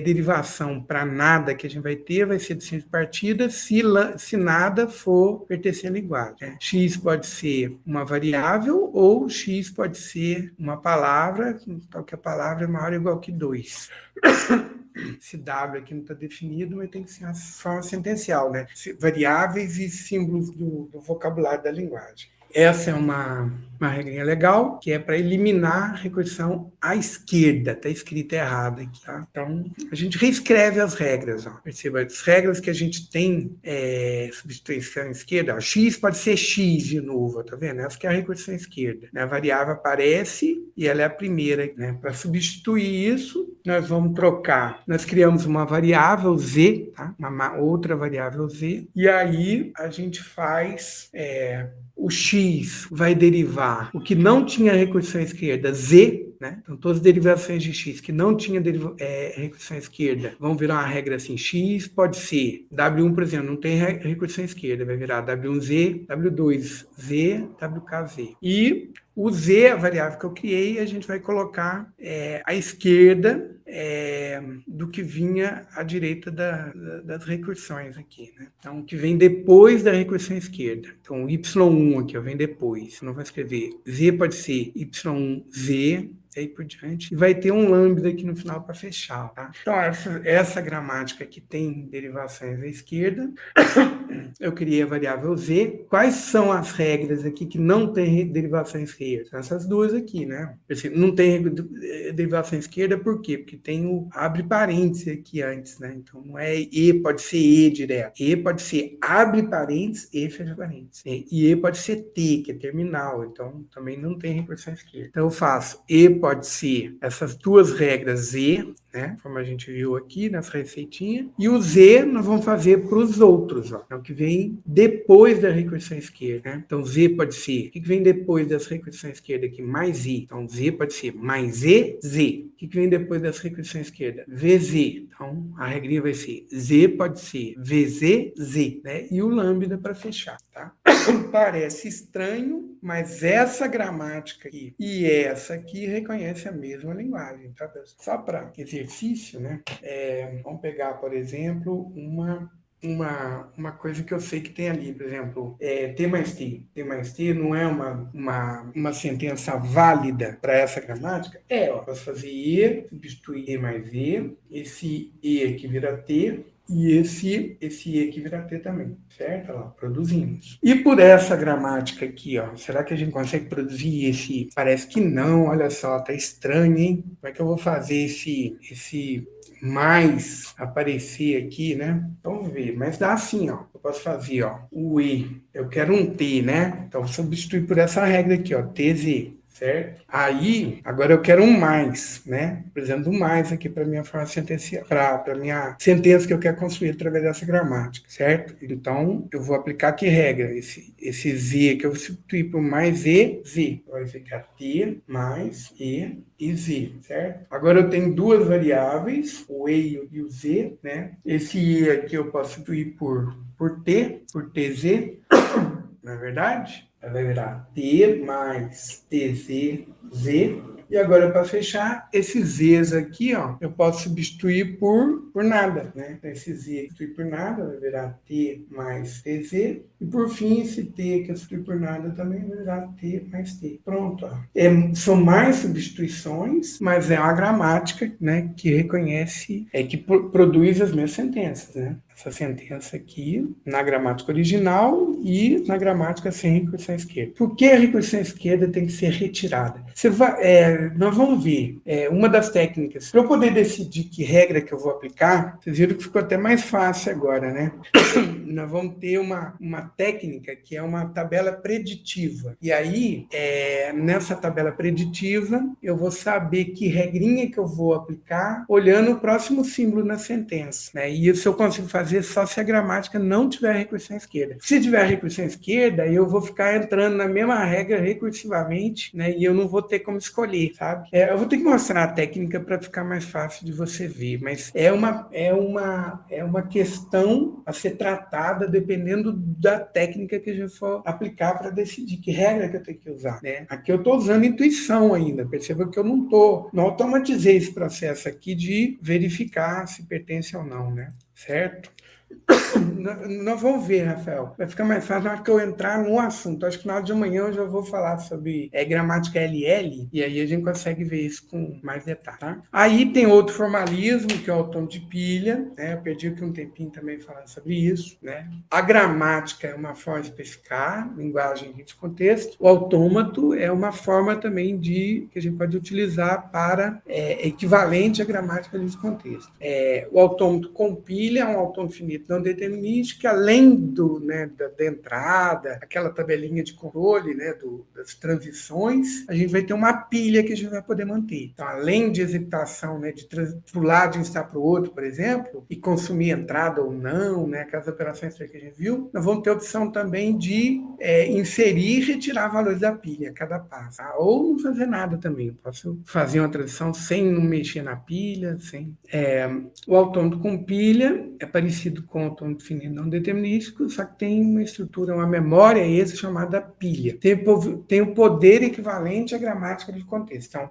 derivação para nada que a gente vai ter vai ser de simples partida se nada for pertencer à linguagem. X pode ser uma variável ou X pode ser uma palavra, tal que a palavra é maior ou igual que 2. Esse W aqui não está definido, mas tem que ser uma forma sentencial, né? Variáveis e símbolos do vocabulário da linguagem. Essa é uma regrinha legal, que é para eliminar a recursão à esquerda. Está escrito errado aqui, tá? Então, a gente reescreve as regras. Ó. Perceba, as regras que a gente tem, substituição à esquerda, ó, X pode ser X de novo, tá vendo? Essa que é a recursão à esquerda. A variável aparece e ela é a primeira, né? Para substituir isso, nós vamos trocar. Nós criamos uma variável Z, tá? Uma outra variável Z, e aí a gente faz... o X vai derivar o que não tinha recursão à esquerda, Z, né? Então, todas as derivações de X que não tinha recursão à esquerda vão virar uma regra assim, X pode ser, W1, por exemplo, não tem recursão à esquerda, vai virar W1Z, W2Z, WKZ. E o Z, a variável que eu criei, a gente vai colocar à esquerda do que vinha à direita das recursões aqui, né? Então, o que vem depois da recursão esquerda. Então, o Y1 aqui, vem depois. Eu não vou escrever. Z pode ser Y1Z, e aí por diante. E vai ter um lambda aqui no final para fechar, tá? Então, essa gramática aqui tem derivações à esquerda. Eu criei a variável Z. Quais são as regras aqui que não tem derivação esquerda? São essas duas aqui, né? Não tem derivação esquerda, por quê? Porque tem o abre parênteses aqui antes, né? Então, não é E, pode ser E direto. E pode ser abre parênteses e fecha parênteses. E E pode ser T, que é terminal. Então, também não tem recursão esquerda. Então, eu faço E pode ser essas duas regras Z, né? Como a gente viu aqui nessa receitinha. E o Z nós vamos fazer para os outros, ó. É o que vem depois da recursão esquerda, né? Então, Z pode ser... O que vem depois dessa recursão esquerda aqui? Mais I. Então, Z pode ser mais E, Z. O que vem depois dessa recursão esquerda? VZ. Então, a regrinha vai ser Z pode ser VZ, Z, né? E o lambda para fechar, tá? Parece estranho, mas essa gramática aqui e essa aqui reconhece a mesma linguagem, tá, pessoal? Só para exercício, né? Vamos pegar, por exemplo, uma coisa que eu sei que tem ali, por exemplo, T mais T. T mais T não é uma sentença válida para essa gramática? Posso fazer E, substituir E mais E, esse E aqui vira T, E esse E aqui vira T também, certo? Olha lá, produzimos. E por essa gramática aqui, ó, será que a gente consegue produzir esse? Parece que não, olha só, tá estranho, hein? Como é que eu vou fazer esse mais aparecer aqui, né? Vamos ver, mas dá assim, ó. Eu posso fazer, ó, o E. Eu quero um T, né? Então vou substituir por essa regra aqui, ó, TZ. Certo? Aí, agora eu quero um mais, né? Precisando do mais aqui para minha forma sentencial, para minha sentença que eu quero construir através dessa gramática, certo? Então, eu vou aplicar que regra? Esse Z que eu vou substituir por mais E, Z. Vai ficar T mais e Z, certo? Agora eu tenho duas variáveis, o E e o Z, né? Esse E aqui eu posso substituir por T, por TZ, não é verdade? Ela vai virar T mais TZ. E agora, para fechar, esses Z's aqui, ó, eu posso substituir por nada, né? Esse Z substituir por nada vai virar T mais TZ. E por fim, esse T que eu substituir por nada também vai virar T mais T. Pronto, ó. São mais substituições, mas é uma gramática, né, que reconhece, que produz as minhas sentenças, né? Essa sentença aqui na gramática original e na gramática sem recursão à esquerda. Por que a recursão à esquerda tem que ser retirada? Nós vamos ver uma das técnicas. Para eu poder decidir que regra que eu vou aplicar, vocês viram que ficou até mais fácil agora, né? Nós vamos ter uma técnica que é uma tabela preditiva. E aí, nessa tabela preditiva, eu vou saber que regrinha que eu vou aplicar olhando o próximo símbolo na sentença, né? E isso eu consigo fazer só se a gramática não tiver recursão à esquerda. Se tiver recursão à esquerda, eu vou ficar entrando na mesma regra recursivamente, né? E eu não vou ter como escolher, sabe? Eu vou ter que mostrar a técnica para ficar mais fácil de você ver, mas é uma questão a ser tratada dependendo da técnica que a gente for aplicar para decidir que regra que eu tenho que usar, né? Aqui eu estou usando intuição ainda, perceba que eu não automatizei esse processo aqui de verificar se pertence ou não, né? Certo? Nós vamos ver, Rafael. Vai ficar mais fácil na hora que eu entrar no assunto. Acho que na hora de amanhã eu já vou falar sobre gramática LL, e aí a gente consegue ver isso com mais detalhe. Tá? Aí tem outro formalismo, que é o autômato de pilha. Né? Eu perdi aqui um tempinho também falando sobre isso. Né? A gramática é uma forma de especificar, linguagem, ritmo, contexto. O autômato é uma forma também que a gente pode utilizar para equivalente à gramática, ritmo, contexto. O autômato com pilha é um autômato finito não determinístico, que além da entrada, aquela tabelinha de controle, né, das transições, a gente vai ter uma pilha que a gente vai poder manter. Então, além de executação, né, de pular de um estado para o outro, por exemplo, e consumir entrada ou não, né, aquelas operações que a gente viu, nós vamos ter a opção também de inserir e retirar valores da pilha a cada passo. Tá? Ou não fazer nada também. Eu posso fazer uma transição sem não mexer na pilha, o autômato com pilha é parecido com o autômato finito não determinístico, só que tem uma estrutura, uma memória chamada pilha. Tem o poder equivalente à gramática de contexto. Então,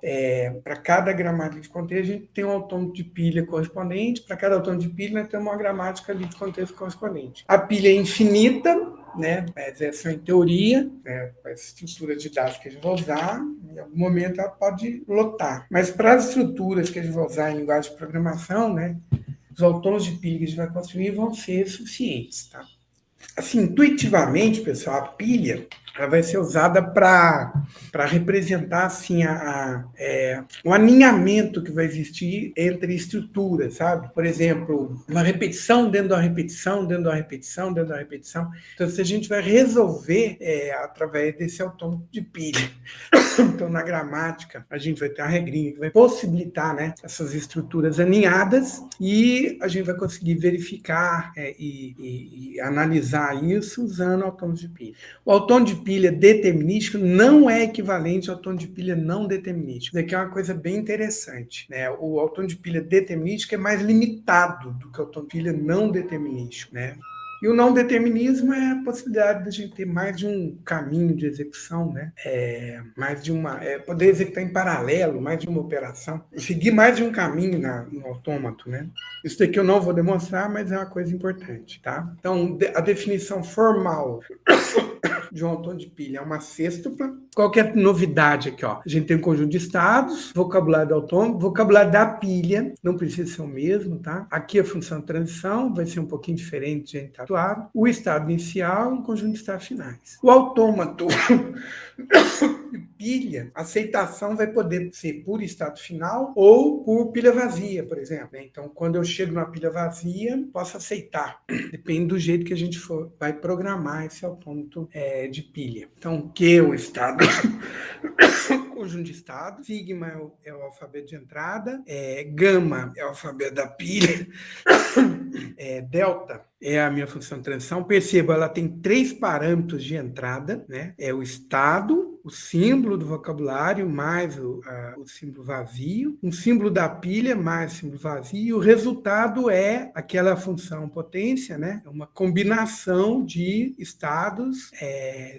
para cada gramática de contexto, a gente tem um autômato de pilha correspondente, para cada autômato de pilha, nós temos uma gramática de contexto correspondente. A pilha é infinita, né? Mas essa é em teoria, né? A estrutura de dados que a gente vai usar, em algum momento ela pode lotar. Mas para as estruturas que a gente vai usar em linguagem de programação, né? Os autômatos de pilha que a gente vai construir vão ser suficientes, tá? Assim, intuitivamente, pessoal, a pilha ela vai ser usada para representar assim, o alinhamento que vai existir entre estruturas, sabe? Por exemplo, uma repetição dentro da repetição, dentro da repetição, dentro da repetição. Então, se a gente vai resolver através desse autômato de pilha. Então, na gramática, a gente vai ter uma regrinha que vai possibilitar, né, essas estruturas alinhadas e a gente vai conseguir verificar e analisar isso usando o autômato de pilha. O autômato de pilha determinístico não é equivalente ao autômato de pilha não determinístico. Isso aqui é uma coisa bem interessante. Né? O autômato de pilha determinístico é mais limitado do que o autômato de pilha não determinístico. Né? E o não determinismo é a possibilidade de a gente ter mais de um caminho de execução, né? Mais de uma, poder executar em paralelo, mais de uma operação, seguir mais de um caminho no autômato, né? Isso daqui eu não vou demonstrar, mas é uma coisa importante, tá? Então, a definição formal de um autômato de pilha é uma sextupla. Qualquer novidade aqui, ó. A gente tem um conjunto de estados, vocabulário do autômato, vocabulário da pilha, não precisa ser o mesmo, tá? Aqui a função de transição vai ser um pouquinho diferente de gente atuado. O estado inicial e um conjunto de estados finais. O autômato pilha, a aceitação vai poder ser por estado final ou por pilha vazia, por exemplo. Então, quando eu chego numa pilha vazia, posso aceitar. Depende do jeito que a gente vai programar esse autômato de pilha. Então, Q é o estado, conjunto de estados, sigma é o alfabeto de entrada, gama é o alfabeto da pilha, delta é a minha função de transição. Perceba, ela tem 3 parâmetros de entrada, né? É o estado, o símbolo do vocabulário mais o símbolo vazio, um símbolo da pilha mais o símbolo vazio, e o resultado é aquela função potência, né? É uma combinação de estados,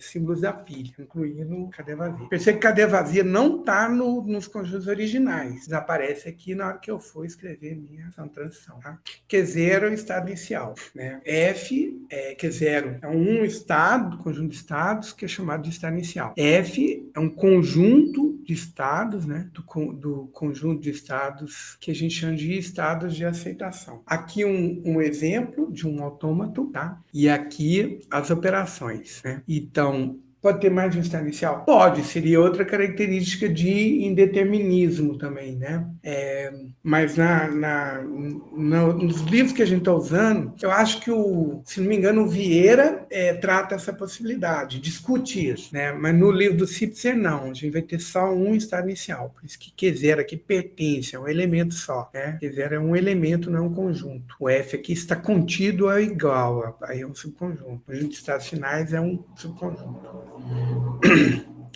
símbolos da pilha, incluindo cadeia vazia. Perceba que cadeia vazia não está nos conjuntos originais, desaparece aqui na hora que eu for escrever minha função de transição, tá? Q0 é o estado inicial, né? F, Q0 é um estado, conjunto de estados, que é chamado de estado inicial. F é um conjunto de estados, né? Do conjunto de estados que a gente chama de estados de aceitação. Aqui um exemplo de um autômato, tá? E aqui as operações, né? Então, pode ter mais de um estado inicial? Pode, seria outra característica de indeterminismo também, né? Mas nos livros que a gente está usando, eu acho que, se não me engano, o Vieira trata essa possibilidade, discute isso, né? Mas no livro do Sipser, não, a gente vai ter só um estado inicial, por isso que Q0 aqui pertence, é um elemento só, né? Q0 é um elemento, não é um conjunto. O F aqui está contido ao igual, aí é um subconjunto. O conjunto de estados finais é um subconjunto.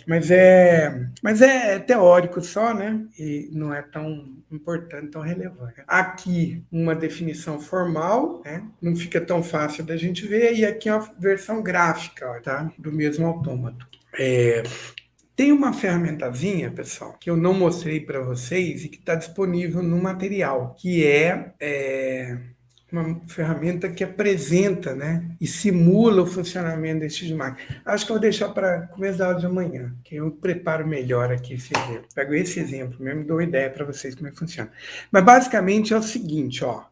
Mas é teórico só, né? E não é tão importante, tão relevante. Aqui, uma definição formal, né? Não fica tão fácil da gente ver. E aqui uma versão gráfica, ó, tá? Do mesmo autômato. Tem uma ferramentazinha, pessoal, que eu não mostrei para vocês e que está disponível no material, que uma ferramenta que apresenta, né, e simula o funcionamento desse máquina. Acho que eu vou deixar para começo da aula de amanhã, que eu preparo melhor aqui esse exemplo. Pego esse exemplo mesmo e dou uma ideia para vocês como é que funciona. Mas basicamente é o seguinte, ó,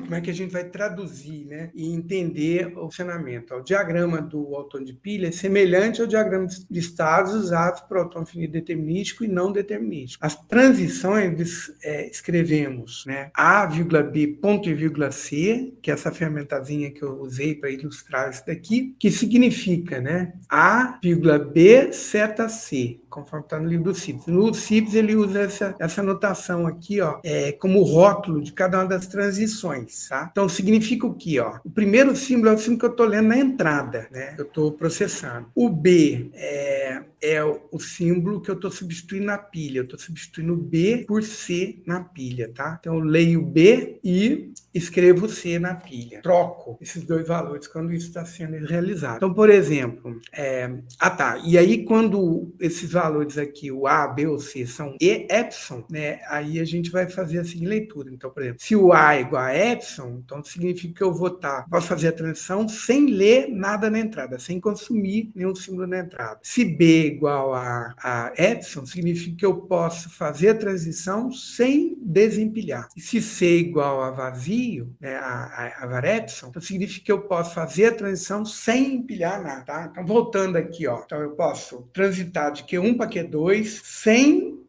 como é que a gente vai traduzir, né, e entender o funcionamento. Ó, o diagrama do autômato de pilha é semelhante ao diagrama de estados usados para o autômato finito determinístico e não determinístico. As transições escrevemos, né, A, B, ponto e vírgula C, que é essa ferramentazinha que eu usei para ilustrar isso daqui, que significa, né, A, B, seta C, conforme está no livro do CIPS. No CIPS ele usa essa notação aqui, ó, como rótulo de cada uma das transições, tá? Então significa o quê, ó? O primeiro símbolo é o símbolo que eu estou lendo na entrada, né? Eu estou processando. O B é o símbolo que eu estou substituindo na pilha. Eu estou substituindo B por C na pilha, tá? Então eu leio B e escrevo C na pilha. Troco esses dois valores quando isso está sendo realizado. Então, por exemplo, e aí quando esses valores aqui, o A, B ou C, são epsilon, né? Aí a gente vai fazer a seguinte leitura. Então, por exemplo, se o A é igual a epsilon, então significa que eu posso fazer a transição sem ler nada na entrada, sem consumir nenhum símbolo na entrada. Se B é igual a epsilon, significa que eu posso fazer a transição sem desempilhar. E se C é igual a vazio, né, a var epsilon, então significa que eu posso fazer a transição sem empilhar nada, tá? Então, voltando aqui, ó, então eu posso transitar de Q1 para Q2 sem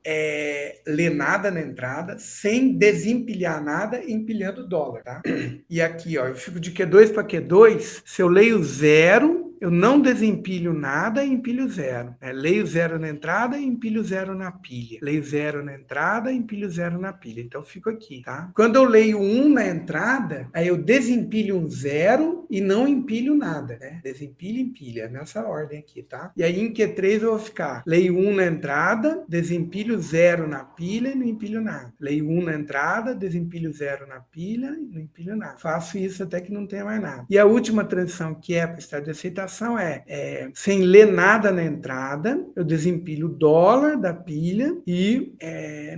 ler nada na entrada, sem desempilhar nada, empilhando dólar, tá? E aqui, ó, eu fico de Q2 para Q2, se eu leio 0, eu não desempilho nada e empilho 0. Leio 0 na entrada e empilho 0 na pilha. Leio 0 na entrada e empilho 0 na pilha. Então, eu fico aqui, tá? Quando eu leio 1 na entrada, aí eu desempilho um 0 e não empilho nada, né? Desempilha e empilha, nessa ordem aqui, tá? E aí em Q3 eu vou ficar leio 1 na entrada, desempilho 0 na pilha e não empilho nada. Leio 1 na entrada, desempilho 0 na pilha e não empilho nada. Faço isso até que não tenha mais nada. E a última transição, que é para o estado de aceitação, sem ler nada na entrada, eu desempilho o dólar da pilha e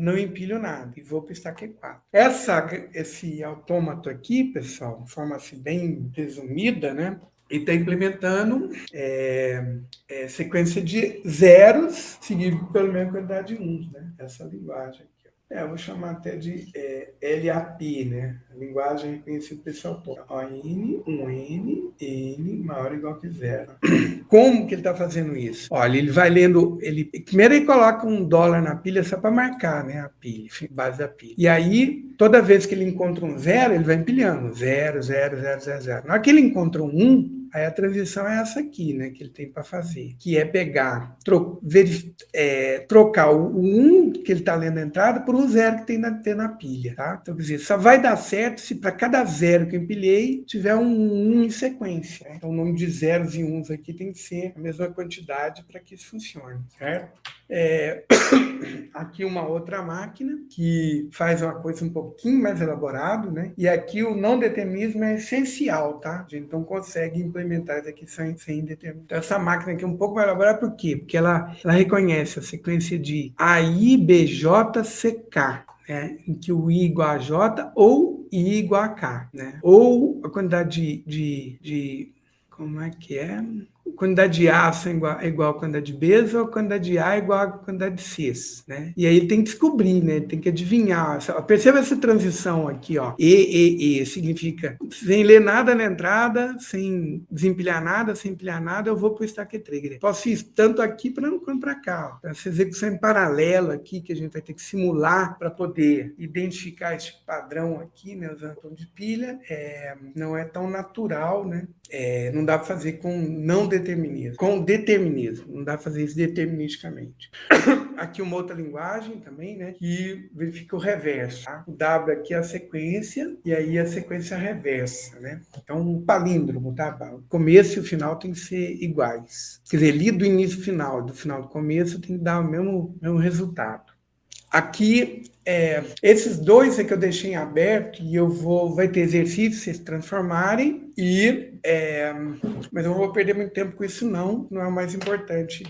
não empilho nada. E vou para o estado Q4. Esse autômato aqui, pessoal, de forma assim bem resumida, né? E está implementando sequência de zeros seguido pela mesma quantidade de uns, né? Essa linguagem aqui. Eu vou chamar até de LAP, né? A linguagem reconhecida por esse autor. N, N maior ou igual que zero. Como que ele está fazendo isso? Olha, ele vai lendo. Primeiro ele coloca um dólar na pilha só para marcar, né? A pilha, a base da pilha. E aí, toda vez que ele encontra um zero, ele vai empilhando. 0, 0, 0, 0, 0. Na hora que ele encontra um 1, aí a transição é essa aqui, né, que ele tem para fazer, que é pegar, trocar o 1 que ele está lendo na entrada por um 0 que tem na pilha, tá? Então, quer dizer, só vai dar certo se para cada 0 que eu empilhei tiver um 1 em sequência. Né? Então, o número de zeros e uns aqui tem que ser a mesma quantidade para que isso funcione, certo? Aqui uma outra máquina que faz uma coisa um pouquinho mais elaborada, né? E aqui o não determinismo é essencial, tá? A gente não consegue implementar isso aqui sem determinismo. Então essa máquina aqui é um pouco mais elaborada, por quê? Porque ela reconhece a sequência de AI, BJ, CK. Né, em que o I igual a J ou I igual a K, né? Ou a quantidade de como é que é? Quantidade de A é igual a quantidade de Bs ou a quantidade de A é igual a quantidade de Cs, né? E aí ele tem que descobrir, né? Ele tem que adivinhar. Perceba essa transição aqui, ó. E significa sem ler nada na entrada, sem desempilhar nada, sem empilhar nada, eu vou para o stack trigger. Posso ir tanto aqui quanto para cá, ó. Essa execução em paralelo aqui, que a gente vai ter que simular para poder identificar esse padrão aqui, né? Usando tom de pilha, não é tão natural, né? Não dá para fazer com não determinismo, com determinismo, não dá para fazer isso deterministicamente. Aqui uma outra linguagem também, né, que verifica o reverso, tá? O W aqui é a sequência e aí a sequência reversa, né? Então um palíndromo, tá? O começo e o final tem que ser iguais. Quer dizer, ali do início ao final, do final ao começo tem que dar o mesmo resultado. Aqui, esses dois é que eu deixei em aberto e vai ter exercícios se transformarem mas eu não vou perder muito tempo com isso não é o mais importante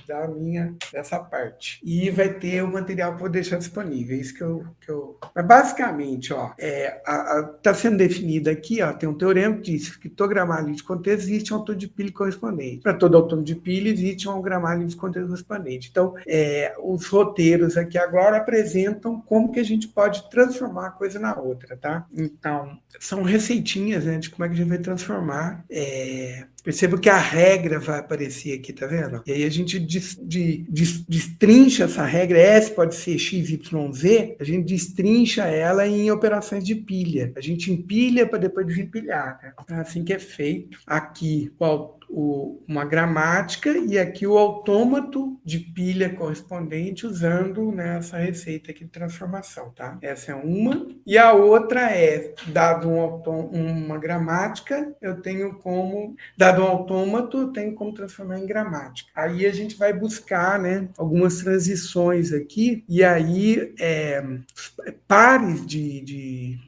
dessa parte. E vai ter o material que eu vou deixar disponível, é isso que eu... Mas basicamente, ó, tá sendo definido aqui, ó, tem um teorema que diz que todo gramático de contexto existe um autor de pilha correspondente. Para todo autor de pilha existe um gramático de contexto correspondente. Então, os roteiros aqui agora apresentam como que a gente pode transformar uma coisa na outra, tá? Então, são receitinhas, né, de como é que a gente vai transformar. Perceba que a regra vai aparecer aqui, tá vendo? E aí a gente destrincha essa regra, S pode ser X, Y, Z, a gente destrincha ela em operações de pilha. A gente empilha para depois desempilhar, né? É assim que é feito. Aqui, uma gramática e aqui o autômato de pilha correspondente usando, né, essa receita aqui de transformação, tá? Essa é uma. E a outra dado uma gramática, dado um autômato, eu tenho como transformar em gramática. Aí a gente vai buscar, né, algumas transições aqui e aí pares de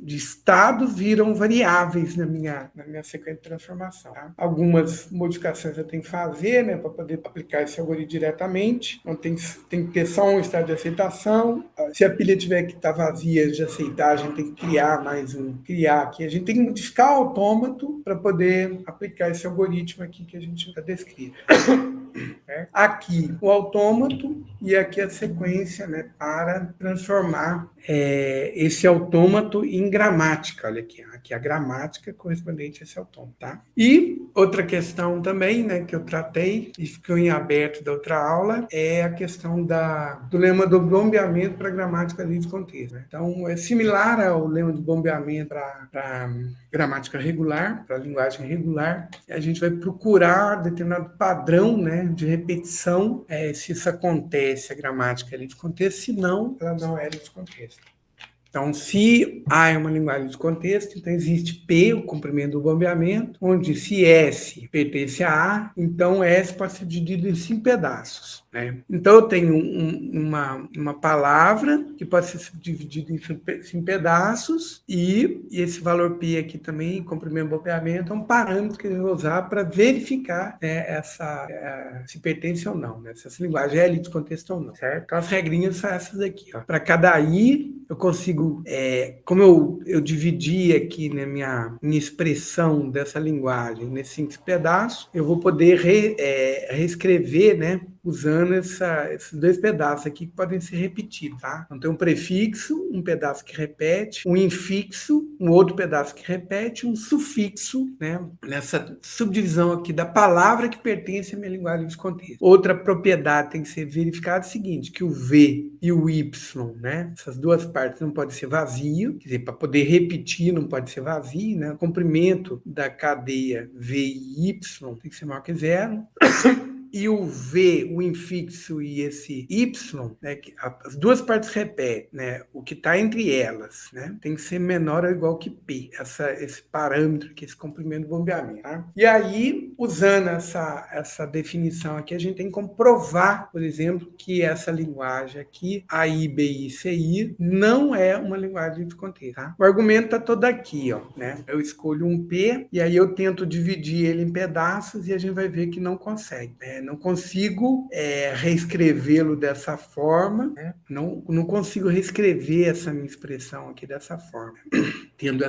estados viram variáveis na minha sequência de transformação. Tá? Algumas modificações eu tenho que fazer, né, para poder aplicar esse algoritmo diretamente. Então tem que ter só um estado de aceitação. Se a pilha tiver que estar vazia de aceitar, a gente tem que criar aqui. A gente tem que modificar o autômato para poder aplicar esse algoritmo aqui que a gente já descreve. Aqui o autômato e aqui a sequência, né, para transformar esse autômato em gramática. Olha aqui a gramática correspondente a esse autômato, tá? E outra questão também, né, que eu tratei e ficou em aberto da outra aula é a questão do lema do bombeamento para gramática livre de contexto. Né? Então é similar ao lema do bombeamento para gramática regular, para linguagem regular. A gente vai procurar determinado padrão, né, de repetição, se isso acontece, a gramática é livre de contexto, se não, ela não é livre de contexto. Então, se A é uma linguagem de contexto, então existe P, o comprimento do bombeamento, onde se S pertence a A, então S pode ser dividido em 5 pedaços, né? Então, eu tenho uma palavra que pode ser dividida em 5 pedaços e esse valor P aqui também, comprimento do bombeamento, é um parâmetro que a gente vai usar para verificar, né, se pertence ou não, né? Se essa linguagem é de contexto ou não, certo? Então, as regrinhas são essas aqui, ó. Para cada I, eu consigo, como eu dividi aqui, né, minha expressão dessa linguagem nesses 5 pedaços, eu vou poder reescrever, né, usando esses 2 pedaços aqui que podem ser repetidos, tá? Então tem um prefixo, um pedaço que repete, um infixo, um outro pedaço que repete, um sufixo, né? Nessa subdivisão aqui da palavra que pertence à minha linguagem de contexto. Outra propriedade tem que ser verificada é o seguinte, que o V e o Y, né? Essas duas partes não podem ser vazio, quer dizer, para poder repetir não pode ser vazio, né? O comprimento da cadeia V e Y tem que ser maior que 0. E o V, o infixo e esse Y, né, que as duas partes repetem, né, o que está entre elas, né, tem que ser menor ou igual que P, esse parâmetro aqui, esse comprimento do bombeamento. Tá? E aí, usando essa definição aqui, a gente tem como provar, por exemplo, que essa linguagem aqui, AI, BI, CI, não é uma linguagem de contexto. Tá? O argumento está todo aqui, ó, né? Eu escolho um P e aí eu tento dividir ele em pedaços e a gente vai ver que não consegue, né? Não consigo reescrevê-lo dessa forma, né? Não consigo reescrever essa minha expressão aqui dessa forma. Tendo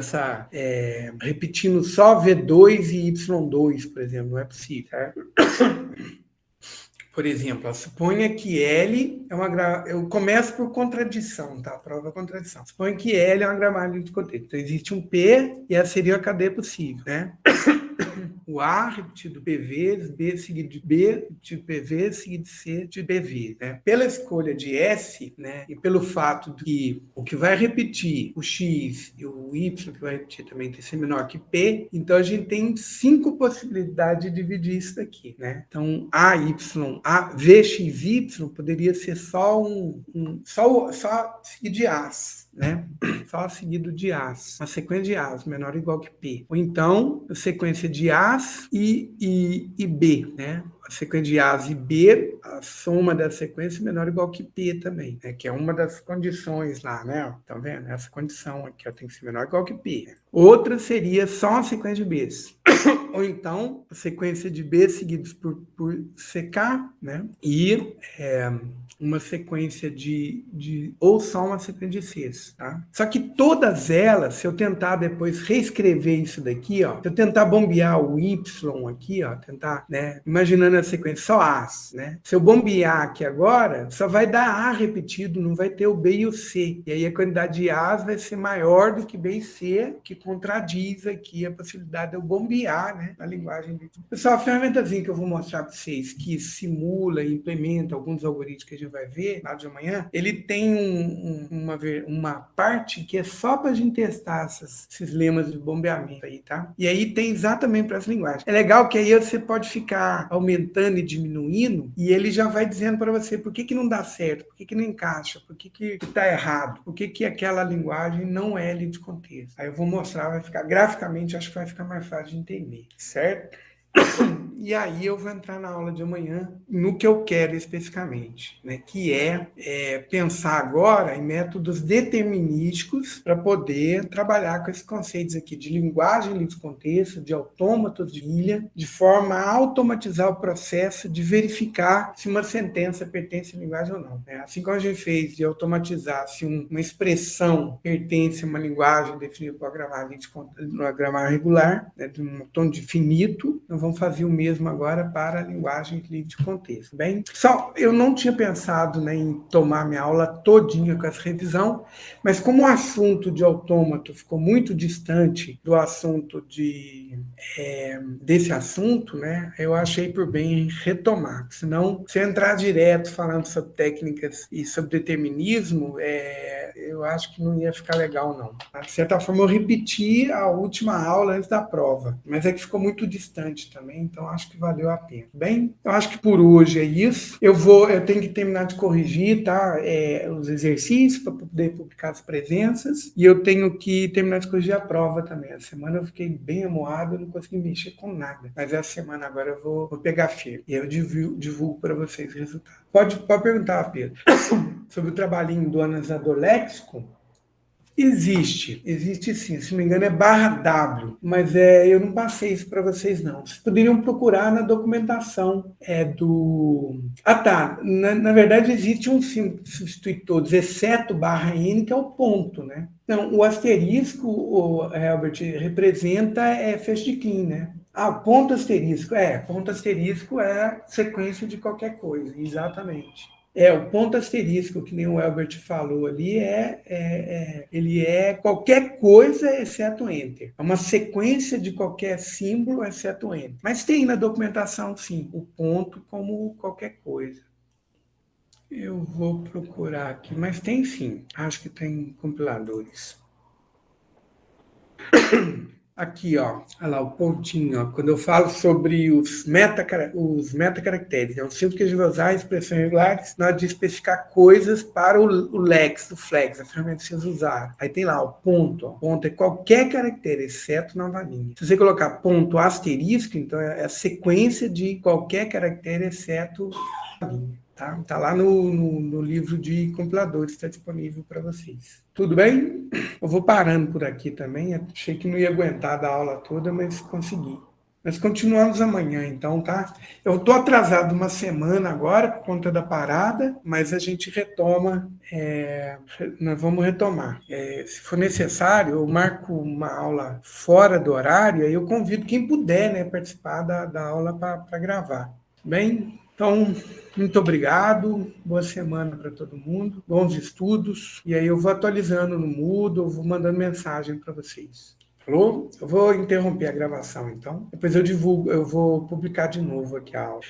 repetindo só V2 e Y2, por exemplo, não é possível, certo? Por exemplo, suponha que L é uma... Eu começo por contradição, tá? Prova contradição. Suponha que L é uma gramática de contexto. Então, existe um P e essa seria a cadeia possível, né? O A repetido PV, B seguido de B, repetido PV, seguido de C de PV, né? Pela escolha de S, né, e pelo fato de que o que vai repetir, o X e o Y, que vai repetir também tem que ser menor que P, então a gente tem 5 possibilidades de dividir isso daqui, né? Então, VXY poderia ser só só seguido de As, né? Só seguido de As, uma sequência de As menor ou igual que P. Ou então, a sequência de As e B, né? A sequência de As e B, a soma da sequência é menor ou igual que P também, né? Que é uma das condições lá, né? Tá vendo? Essa condição aqui ó, tem que ser menor ou igual que P. Né? Outra seria só uma sequência de Bs. Ou então, a sequência de B seguidos por CK, né? E uma sequência ou só uma sequência de Cs, tá? Só que todas elas, se eu tentar depois reescrever isso daqui, ó, se eu tentar bombear o Y aqui, ó, tentar, né, imaginando a sequência só As, né? Se eu bombear aqui agora, só vai dar A repetido, não vai ter o B e o C. E aí a quantidade de As vai ser maior do que B e C, que contradiz aqui a possibilidade de eu bombear, né, na linguagem. Pessoal, a ferramentazinha que eu vou mostrar para vocês, que simula e implementa alguns algoritmos que a gente vai ver lá de amanhã, ele tem uma parte que é só para a gente testar esses lemas de bombeamento aí, tá? E aí tem exatamente para as linguagens. É legal que aí você pode ficar aumentando e diminuindo e ele já vai dizendo para você por que não dá certo, por que não encaixa, por que tá errado, por que aquela linguagem não é de contexto. Aí eu vou mostrar, vai ficar graficamente, acho que vai ficar mais fácil de entender, certo? E aí eu vou entrar na aula de amanhã no que eu quero especificamente, né? Que pensar agora em métodos determinísticos para poder trabalhar com esses conceitos aqui de linguagem de contexto, de autômatos de ilha, de forma a automatizar o processo de verificar se uma sentença pertence à linguagem ou não. Né? Assim como a gente fez de automatizar se uma expressão pertence a uma linguagem definida por uma gramática regular, né? De um tom de finito, nós vamos fazer o mesmo agora para a linguagem de contexto. Bem, só eu não tinha pensado, né, em tomar minha aula todinha com essa revisão, mas como o assunto de autômato ficou muito distante do assunto desse assunto, né, eu achei por bem retomar. Senão, se eu entrar direto falando sobre técnicas e sobre determinismo, eu acho que não ia ficar legal, não. De certa forma, eu repeti a última aula antes da prova, mas é que ficou muito distante também, então acho que valeu a pena. Bem, eu acho que por hoje é isso. Eu tenho que terminar de corrigir, tá? Os exercícios para poder publicar as presenças, e eu tenho que terminar de corrigir a prova também. Essa semana eu fiquei bem amuado, não consegui mexer com nada, mas essa semana agora eu vou pegar firme, e eu divulgo para vocês o resultado. Pode perguntar, Pedro, sobre o trabalhinho do analisador léxico. Existe sim, se não me engano é _W, mas eu não passei isso para vocês não. Vocês poderiam procurar na documentação do... Ah tá, na verdade existe um símbolo que substitui todos, exceto /N, que é o ponto, né? Não, o asterisco, o Herbert, representa fecho de Kleene, né? Ah, ponto asterisco é sequência de qualquer coisa, exatamente. O ponto asterisco, que nem o Elbert falou ali, ele é qualquer coisa exceto Enter. É uma sequência de qualquer símbolo exceto Enter. Mas tem na documentação, sim, o ponto como qualquer coisa. Eu vou procurar aqui, mas tem sim. Acho que tem compiladores. Aqui, ó, olha lá, o pontinho, ó, quando eu falo sobre os metacaracteres, é um símbolo que a gente vai usar expressões regulares na hora de especificar coisas para o lex, o flex, a ferramenta que vocês usaram. Aí tem lá o ponto, ó, ponto é qualquer caractere, exceto nova linha. Se você colocar ponto asterisco, então é a sequência de qualquer caractere, exceto nova linha. Tá lá no livro de compiladores, está disponível para vocês. Tudo bem? Eu vou parando por aqui também. Achei que não ia aguentar da aula toda, mas consegui. Nós continuamos amanhã, então, tá? Eu estou atrasado uma semana agora por conta da parada, mas a gente retoma. Nós vamos retomar. Se for necessário, eu marco uma aula fora do horário, aí eu convido quem puder, né, participar da aula para gravar. Bem, então, muito obrigado, boa semana para todo mundo, bons estudos, e aí eu vou atualizando no Moodle, eu vou mandando mensagem para vocês. Falou? Eu vou interromper a gravação, então, depois eu divulgo, eu vou publicar de novo aqui a aula.